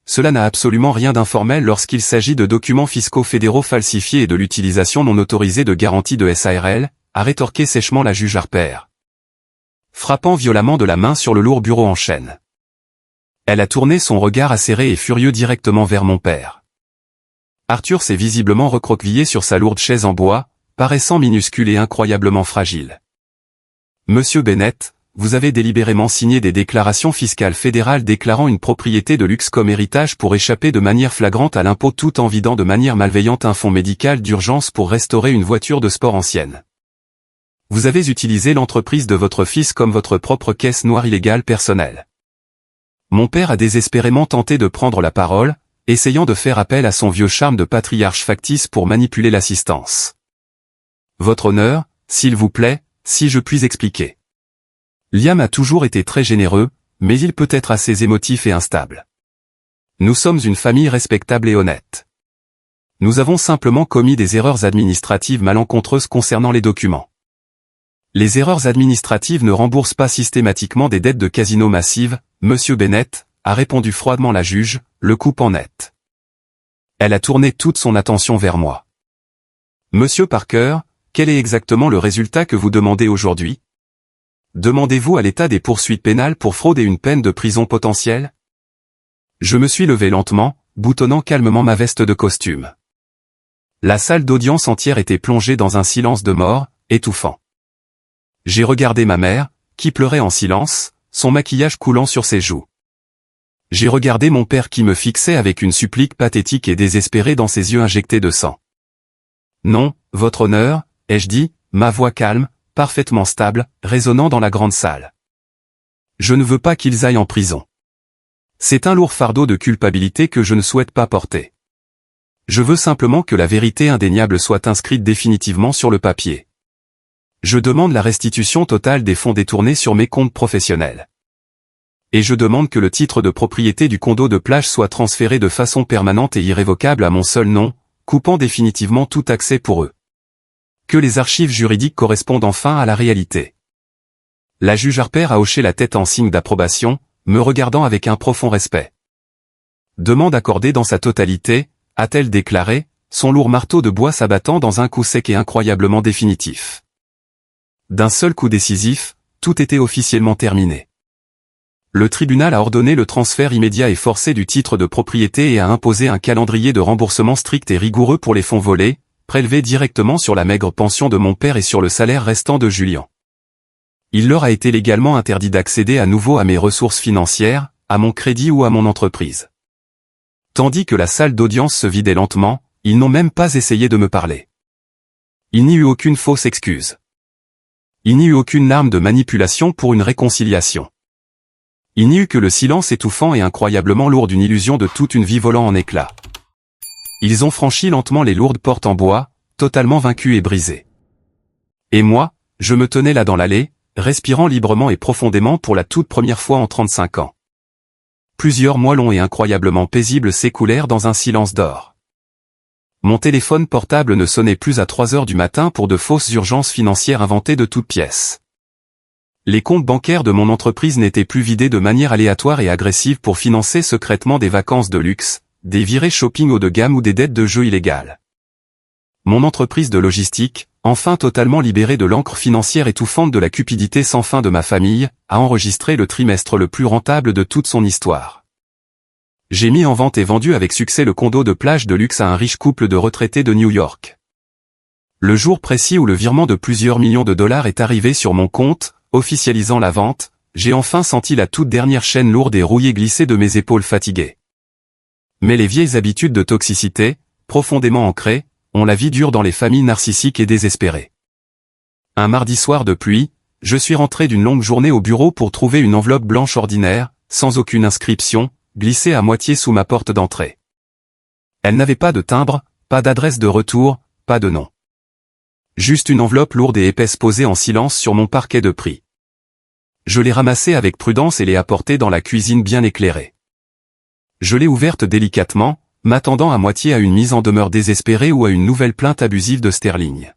[SPEAKER 1] Cela n'a absolument rien d'informel lorsqu'il s'agit de documents fiscaux fédéraux falsifiés et de l'utilisation non autorisée de garanties de SARL, a rétorqué sèchement la juge Harper, frappant violemment de la main sur le lourd bureau en chêne. Elle a tourné son regard acéré et furieux directement vers mon père. Arthur s'est visiblement recroquevillé sur sa lourde chaise en bois, paraissant minuscule et incroyablement fragile. Monsieur Bennett, vous avez délibérément signé des déclarations fiscales fédérales déclarant une propriété de luxe comme héritage pour échapper de manière flagrante à l'impôt tout en vidant de manière malveillante un fonds médical d'urgence pour restaurer une voiture de sport ancienne. Vous avez utilisé l'entreprise de votre fils comme votre propre caisse noire illégale personnelle. Mon père a désespérément tenté de prendre la parole, essayant de faire appel à son vieux charme de patriarche factice pour manipuler l'assistance. Votre honneur, s'il vous plaît, si je puis expliquer. Liam a toujours été très généreux, mais il peut être assez émotif et instable. Nous sommes une famille respectable et honnête. Nous avons simplement commis des erreurs administratives malencontreuses concernant les documents. Les erreurs administratives ne remboursent pas systématiquement des dettes de casino massives, Monsieur Bennett, a répondu froidement la juge, le coupant net. Elle a tourné toute son attention vers moi. Monsieur Parker, quel est exactement le résultat que vous demandez aujourd'hui? Demandez-vous à l'état des poursuites pénales pour fraude et une peine de prison potentielle? Je me suis levé lentement, boutonnant calmement ma veste de costume. La salle d'audience entière était plongée dans un silence de mort, étouffant. J'ai regardé ma mère, qui pleurait en silence, son maquillage coulant sur ses joues. J'ai regardé mon père qui me fixait avec une supplique pathétique et désespérée dans ses yeux injectés de sang. Non, votre honneur, ai-je dit, ma voix calme, parfaitement stable, résonnant dans la grande salle. Je ne veux pas qu'ils aillent en prison. C'est un lourd fardeau de culpabilité que je ne souhaite pas porter. Je veux simplement que la vérité indéniable soit inscrite définitivement sur le papier. Je demande la restitution totale des fonds détournés sur mes comptes professionnels. Et je demande que le titre de propriété du condo de plage soit transféré de façon permanente et irrévocable à mon seul nom, coupant définitivement tout accès pour eux. Que les archives juridiques correspondent enfin à la réalité. La juge Harper a hoché la tête en signe d'approbation, me regardant avec un profond respect. Demande accordée dans sa totalité, a-t-elle déclaré, son lourd marteau de bois s'abattant dans un coup sec et incroyablement définitif. D'un seul coup décisif, tout était officiellement terminé. Le tribunal a ordonné le transfert immédiat et forcé du titre de propriété et a imposé un calendrier de remboursement strict et rigoureux pour les fonds volés, prélevés directement sur la maigre pension de mon père et sur le salaire restant de Julien. Il leur a été légalement interdit d'accéder à nouveau à mes ressources financières, à mon crédit ou à mon entreprise. Tandis que la salle d'audience se vidait lentement, Ils n'ont même pas essayé de me parler. Il n'y eut aucune fausse excuse. Il n'y eut aucune arme de manipulation pour une réconciliation. Il n'y eut que le silence étouffant et incroyablement lourd d'une illusion de toute une vie volant en éclats. Ils ont franchi lentement les lourdes portes en bois, totalement vaincus et brisés. Et moi, je me tenais là dans l'allée, respirant librement et profondément pour la toute première fois en 35 ans. Plusieurs mois longs et incroyablement paisibles s'écoulèrent dans un silence d'or. Mon téléphone portable ne sonnait plus à 3 heures du matin pour de fausses urgences financières inventées de toutes pièces. Les comptes bancaires de mon entreprise n'étaient plus vidés de manière aléatoire et agressive pour financer secrètement des vacances de luxe, des virées shopping haut de gamme ou des dettes de jeux illégales. Mon entreprise de logistique, enfin totalement libérée de l'encre financière étouffante de la cupidité sans fin de ma famille, a enregistré le trimestre le plus rentable de toute son histoire. J'ai mis en vente et vendu avec succès le condo de plage de luxe à un riche couple de retraités de New York. Le jour précis où le virement de plusieurs millions de dollars est arrivé sur mon compte, officialisant la vente, j'ai enfin senti la toute dernière chaîne lourde et rouillée glisser de mes épaules fatiguées. Mais les vieilles habitudes de toxicité, profondément ancrées, ont la vie dure dans les familles narcissiques et désespérées. Un mardi soir de pluie, je suis rentré d'une longue journée au bureau pour trouver une enveloppe blanche ordinaire, sans aucune inscription, glissée à moitié sous ma porte d'entrée. Elle n'avait pas de timbre, pas d'adresse de retour, pas de nom. Juste une enveloppe lourde et épaisse posée en silence sur mon parquet de prix. Je l'ai ramassée avec prudence et l'ai apportée dans la cuisine bien éclairée. Je l'ai ouverte délicatement, m'attendant à moitié à une mise en demeure désespérée ou à une nouvelle plainte abusive de Sterling.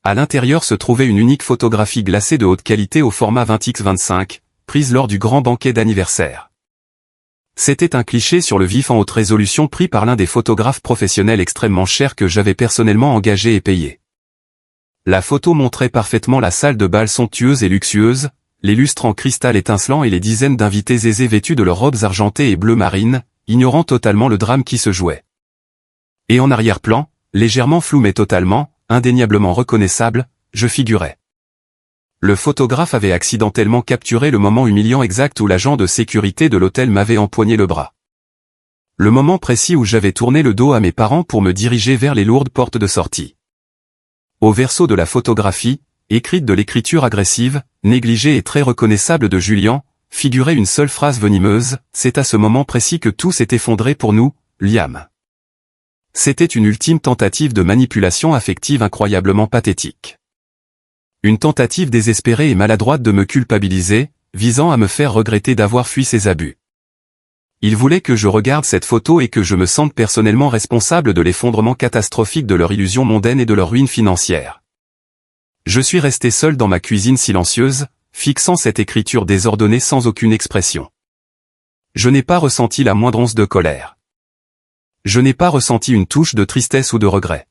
[SPEAKER 1] À l'intérieur se trouvait une unique photographie glacée de haute qualité au format 20x25, prise lors du grand banquet d'anniversaire. C'était un cliché sur le vif en haute résolution pris par l'un des photographes professionnels extrêmement chers que j'avais personnellement engagé et payé. La photo montrait parfaitement la salle de bal somptueuse et luxueuse, les lustres en cristal étincelant et les dizaines d'invités aisés vêtus de leurs robes argentées et bleu marine, ignorant totalement le drame qui se jouait. Et en arrière-plan, légèrement flou mais totalement, indéniablement reconnaissable, je figurais. Le photographe avait accidentellement capturé le moment humiliant exact où l'agent de sécurité de l'hôtel m'avait empoigné le bras. Le moment précis où j'avais tourné le dos à mes parents pour me diriger vers les lourdes portes de sortie. Au verso de la photographie, écrite de l'écriture agressive, négligée et très reconnaissable de Julian, figurait une seule phrase venimeuse, « C'est à ce moment précis que tout s'est effondré pour nous, Liam. » C'était une ultime tentative de manipulation affective incroyablement pathétique. Une tentative désespérée et maladroite de me culpabiliser, visant à me faire regretter d'avoir fui ses abus. Il voulait que je regarde cette photo et que je me sente personnellement responsable de l'effondrement catastrophique de leur illusion mondaine et de leur ruine financière. Je suis resté seul dans ma cuisine silencieuse, fixant cette écriture désordonnée sans aucune expression. Je n'ai pas ressenti la moindre once de colère. Je n'ai pas ressenti une touche de tristesse ou de regret.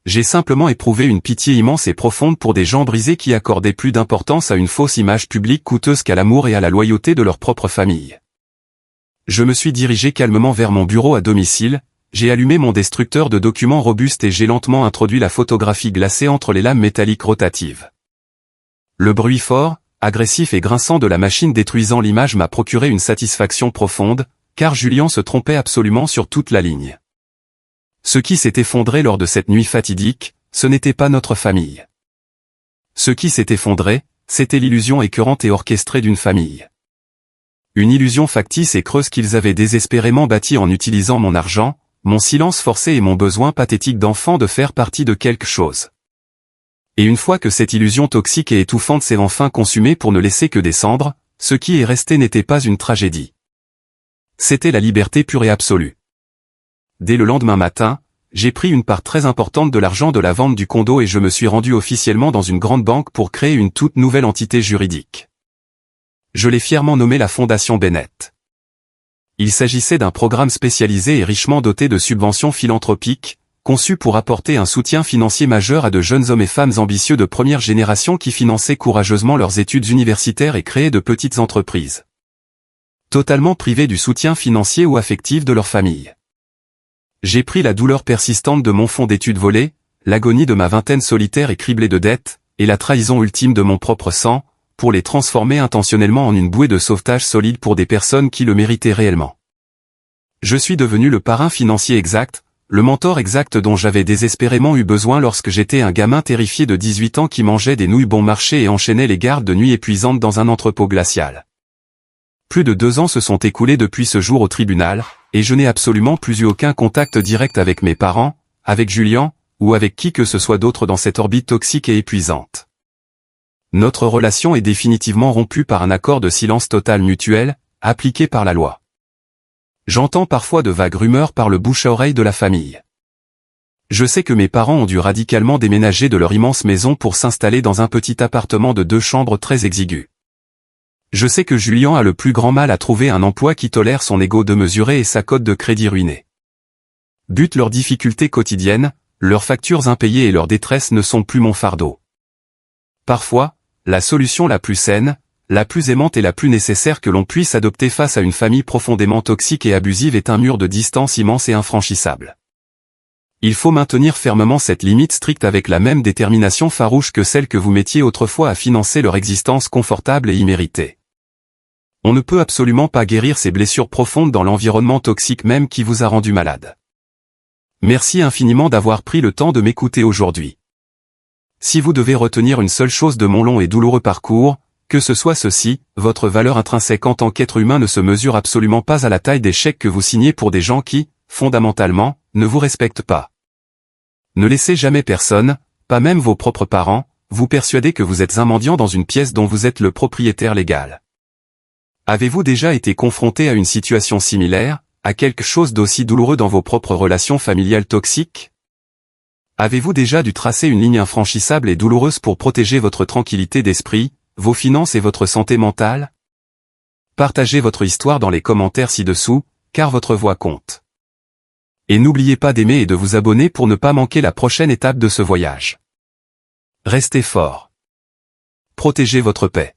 [SPEAKER 1] J'ai simplement éprouvé une pitié immense et profonde pour des gens brisés qui accordaient plus d'importance à une fausse image publique coûteuse qu'à l'amour et à la loyauté de leur propre famille. Je me suis dirigé calmement vers mon bureau à domicile, j'ai allumé mon destructeur de documents robuste et j'ai lentement introduit la photographie glacée entre les lames métalliques rotatives. Le bruit fort, agressif et grinçant de la machine détruisant l'image m'a procuré une satisfaction profonde, car Julian se trompait absolument sur toute la ligne. Ce qui s'est effondré lors de cette nuit fatidique, ce n'était pas notre famille. Ce qui s'est effondré, c'était l'illusion écœurante et orchestrée d'une famille. Une illusion factice et creuse qu'ils avaient désespérément bâtie en utilisant mon argent, mon silence forcé et mon besoin pathétique d'enfant de faire partie de quelque chose. Et une fois que cette illusion toxique et étouffante s'est enfin consumée pour ne laisser que des cendres, ce qui est resté n'était pas une tragédie. C'était la liberté pure et absolue. Dès le lendemain matin, j'ai pris une part très importante de l'argent de la vente du condo et je me suis rendu officiellement dans une grande banque pour créer une toute nouvelle entité juridique. Je l'ai fièrement nommée la Fondation Bennett. Il s'agissait d'un programme spécialisé et richement doté de subventions philanthropiques, conçu pour apporter un soutien financier majeur à de jeunes hommes et femmes ambitieux de première génération qui finançaient courageusement leurs études universitaires et créaient de petites entreprises. Totalement privés du soutien financier ou affectif de leur famille. J'ai pris la douleur persistante de mon fonds d'études volé, l'agonie de ma vingtaine solitaire et criblée de dettes, et la trahison ultime de mon propre sang, pour les transformer intentionnellement en une bouée de sauvetage solide pour des personnes qui le méritaient réellement. Je suis devenu le parrain financier exact, le mentor exact dont j'avais désespérément eu besoin lorsque j'étais un gamin terrifié de 18 ans qui mangeait des nouilles bon marché et enchaînait les gardes de nuit épuisantes dans un entrepôt glacial. Plus de 2 ans se sont écoulés depuis ce jour au tribunal, et je n'ai absolument plus eu aucun contact direct avec mes parents, avec Julian, ou avec qui que ce soit d'autre dans cette orbite toxique et épuisante. Notre relation est définitivement rompue par un accord de silence total mutuel, appliqué par la loi. J'entends parfois de vagues rumeurs par le bouche à oreille de la famille. Je sais que mes parents ont dû radicalement déménager de leur immense maison pour s'installer dans un petit appartement de 2 chambres très exigu. Je sais que Julian a le plus grand mal à trouver un emploi qui tolère son ego démesuré et sa cote de crédit ruinée. But leurs difficultés quotidiennes, leurs factures impayées et leur détresse ne sont plus mon fardeau. Parfois, la solution la plus saine, la plus aimante et la plus nécessaire que l'on puisse adopter face à une famille profondément toxique et abusive est un mur de distance immense et infranchissable. Il faut maintenir fermement cette limite stricte avec la même détermination farouche que celle que vous mettiez autrefois à financer leur existence confortable et imméritée. On ne peut absolument pas guérir ces blessures profondes dans l'environnement toxique même qui vous a rendu malade. Merci infiniment d'avoir pris le temps de m'écouter aujourd'hui. Si vous devez retenir une seule chose de mon long et douloureux parcours, que ce soit ceci, votre valeur intrinsèque en tant qu'être humain ne se mesure absolument pas à la taille des chèques que vous signez pour des gens qui, fondamentalement, ne vous respectent pas. Ne laissez jamais personne, pas même vos propres parents, vous persuader que vous êtes un mendiant dans une pièce dont vous êtes le propriétaire légal. Avez-vous déjà été confronté à une situation similaire, à quelque chose d'aussi douloureux dans vos propres relations familiales toxiques? Avez-vous déjà dû tracer une ligne infranchissable et douloureuse pour protéger votre tranquillité d'esprit, vos finances et votre santé mentale? Partagez votre histoire dans les commentaires ci-dessous, car votre voix compte. Et n'oubliez pas d'aimer et de vous abonner pour ne pas manquer la prochaine étape de ce voyage. Restez fort. Protégez votre paix.